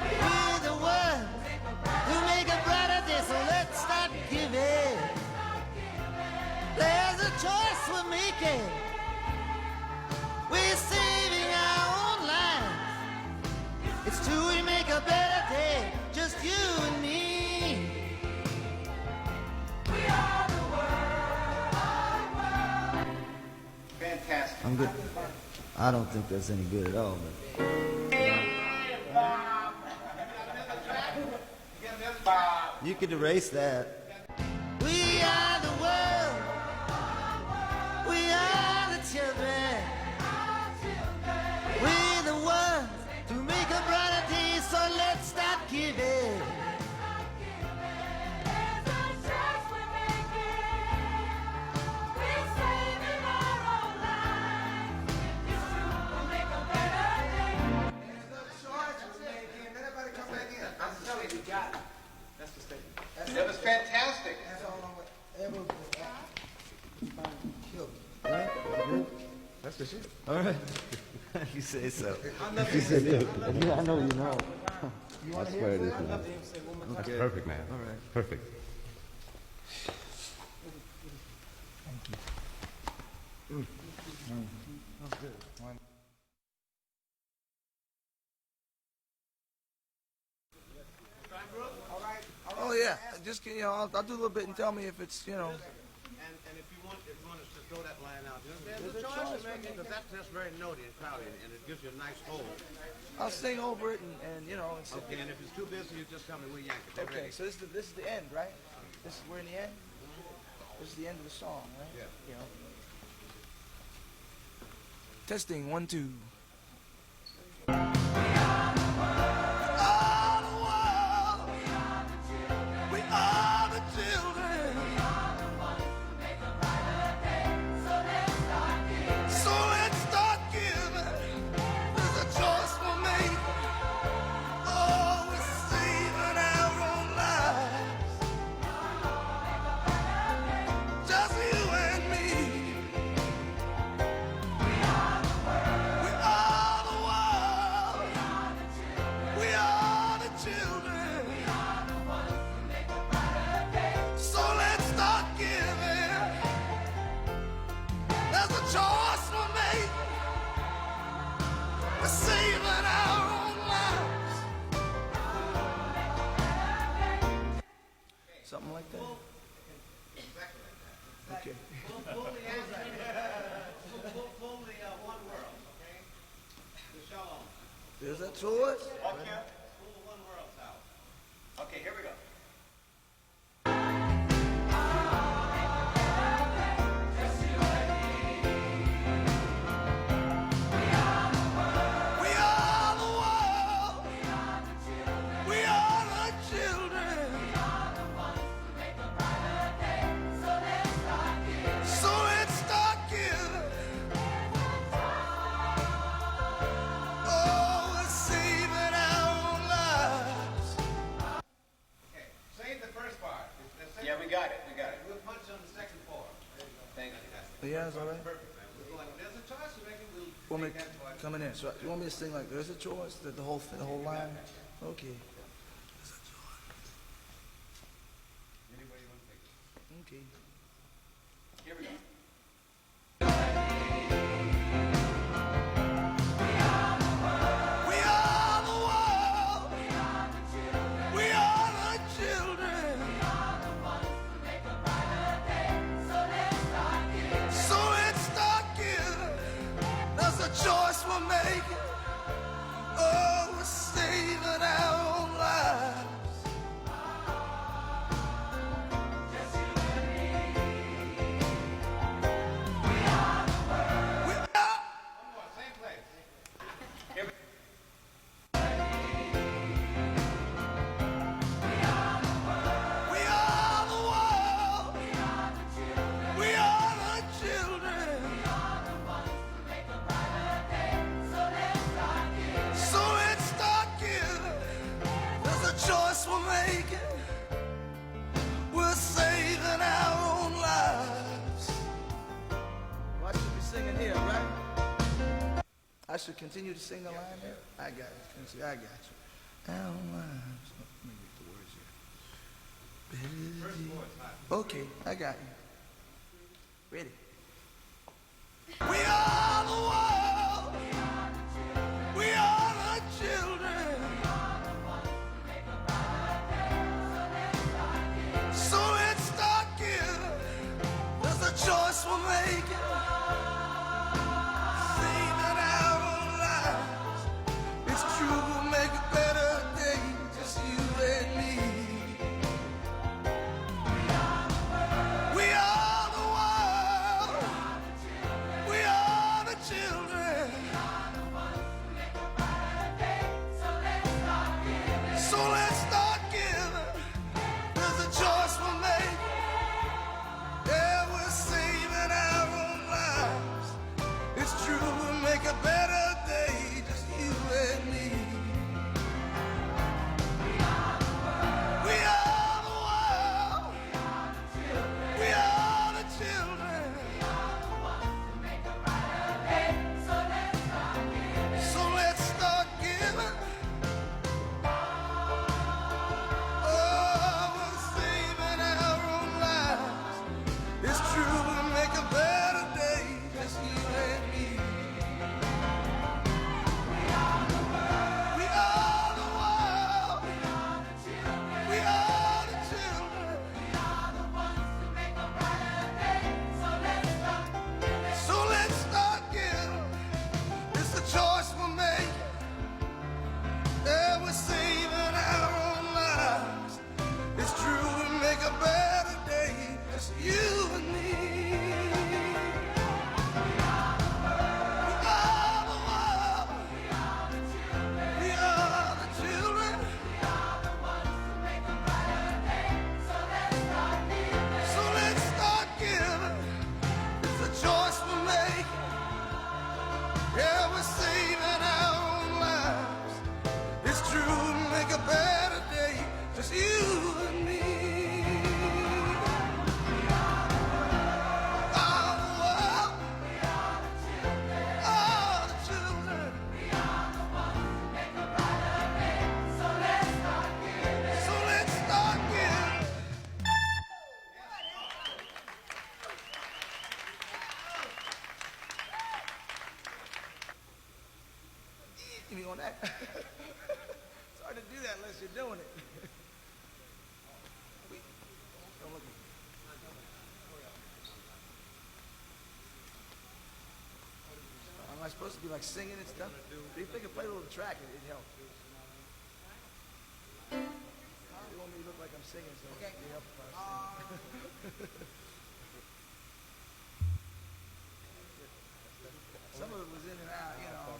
We're the ones who make a brighter day, so let's start giving. There's a choice we're making. We're saving our own lives. It's true, we make a better day, just you and me. We are the world. Fantastic. I'm good. I don't think that's any good at all, but... You could erase that. We are the world. We are the children. We're the ones to make a brighter day, so let's start giving. There's a choice we're making. We're saving our own lives. It's true, we'll make a better day. There's a choice we're making. Everybody come back in. I'm telling you, you got it. That's the statement. That was fantastic. That's all I ever killed. Right? That's the shit. All right. You say so. You say so. I know you know. That's where it is, man. That's perfect, man. All right. Perfect. That's good. Oh yeah, just I'll do a little bit and tell me if it's And if you want us to throw that line out, there's a choice to make, because that's very noty and crowded, and it gives you a nice hold. I'll sing over it and It's, okay, and if it's too busy, you just tell me we'll yank it. Okay, so this is the end, right? We're in the end. This is the end of the song, right? Yeah. Testing 1, 2. Something like that. choice. Okay, here we go. We are the world. We are the children. So let's start giving. Oh, we're saving our own lives. Okay, save the first part. Yeah, we got it. We got it. We'll punch on the second part. Thank you. Yeah, it's all right. Perfect, man. We're going. There's a choice. We reckon we'll Want me take that part. coming in? So you want me to sing like "There's a choice"? The whole line. Okay. Anybody want to take it? Okay. Here we go. We are the world. We are the children. So let's start giving. That's a choice we're making. Oh, we're saving our own lives. We are the world. We are the children. So let's start giving. There's a choice we're making. We're saving our own lives. Well, I should be singing here, right? I should continue to sing the line there? I got it. I got you. Our lives. Let me read the words here. Okay, I got you. Ready? We are the world. We are the children. So let's start giving. There's a choice we're making. Saving our own lives. It's true, we'll make a better day. Just you and me. We are the world. We are the children. So let's start giving. There's a choice we're making. Yeah, we're saving our own lives. It's true, we'll make a better day. Just you and me. We are the world. We are the children. So let's start giving. Oh, we're saving our own lives. It's true, we'll make a better day. Just you and me. We are the world. We are the world. We are the children. So let's start giving. It's the choice we're making. Yeah, we're saving our own lives. It's true, we make a better day. Just you and me. We are the world. We are the children. So let's start giving. It's a choice we're making. Yeah, we're saving our own lives. It's true, make a better day. Just you and me. We are the world. We are the children. So let's start giving. You mean on that? It's hard to do that unless you're doing it. Don't look at me. All I supposed to be like singing and stuff? But if they could play a little track, it'd help. They want me to look like I'm singing, so it'd help if I was singing. Some of it was in and out, you know.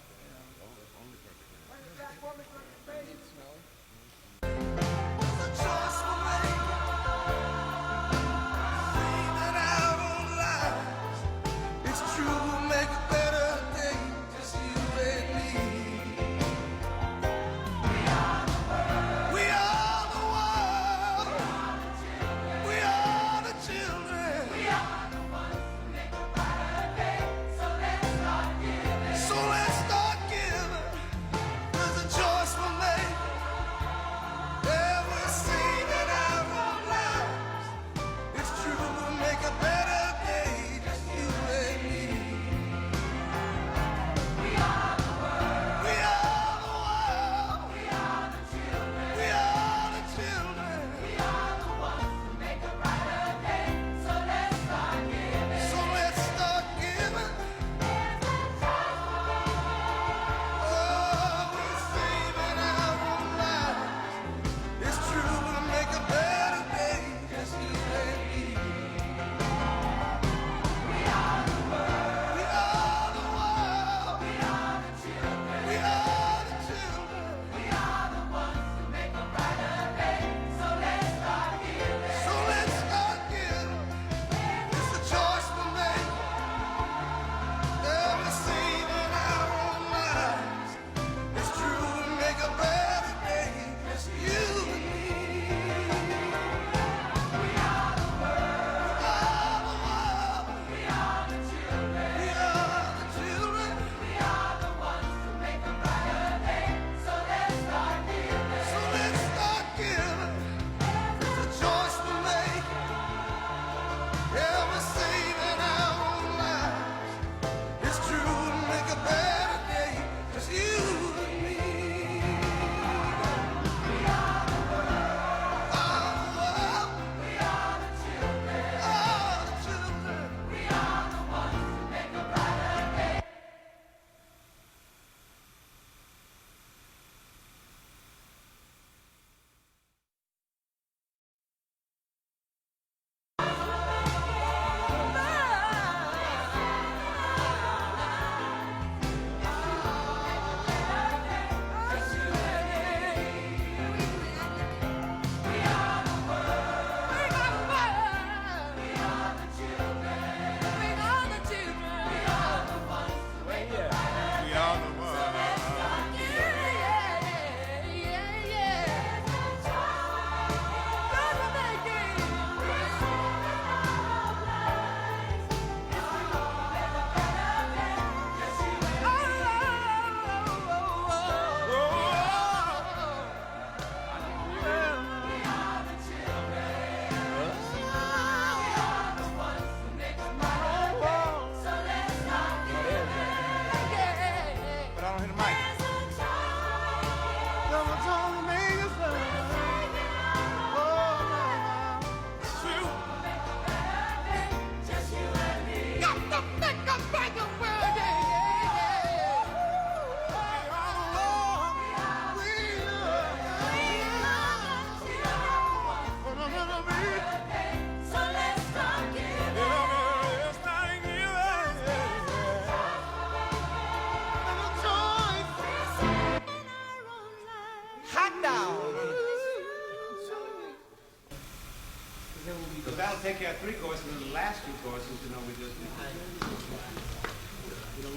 Because that'll take care of 3 courses, and the last 2 courses, we just...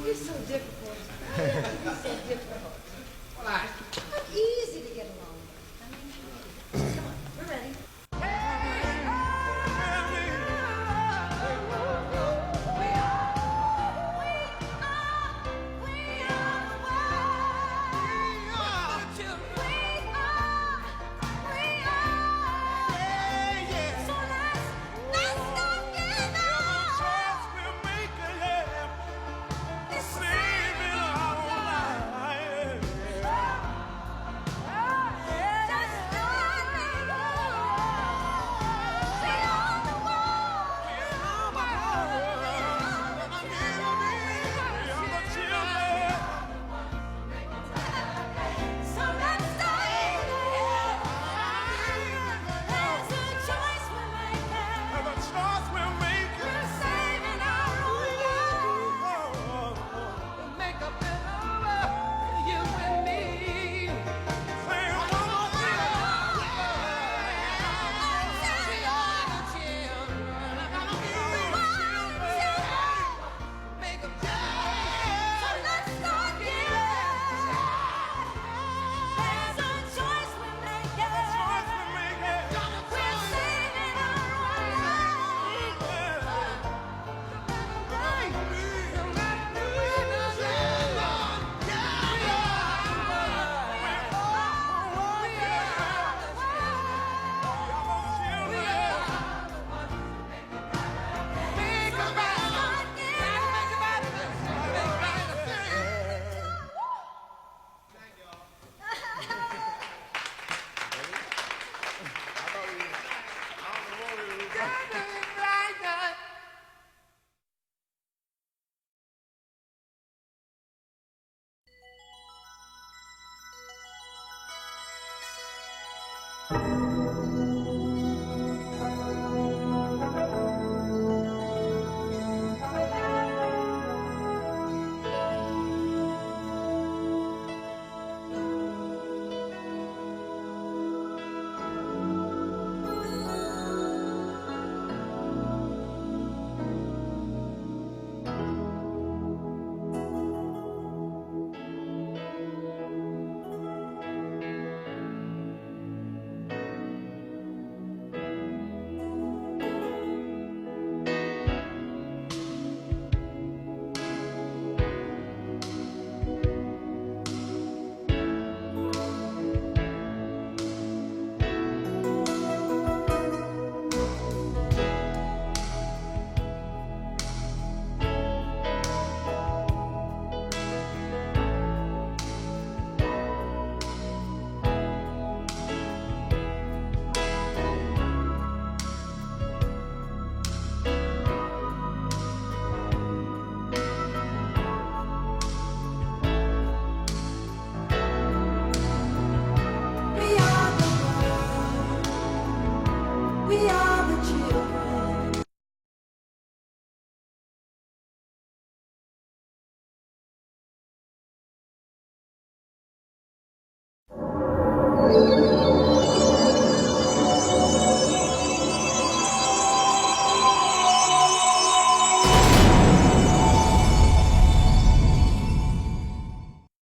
You're so difficult. You're so difficult. Well,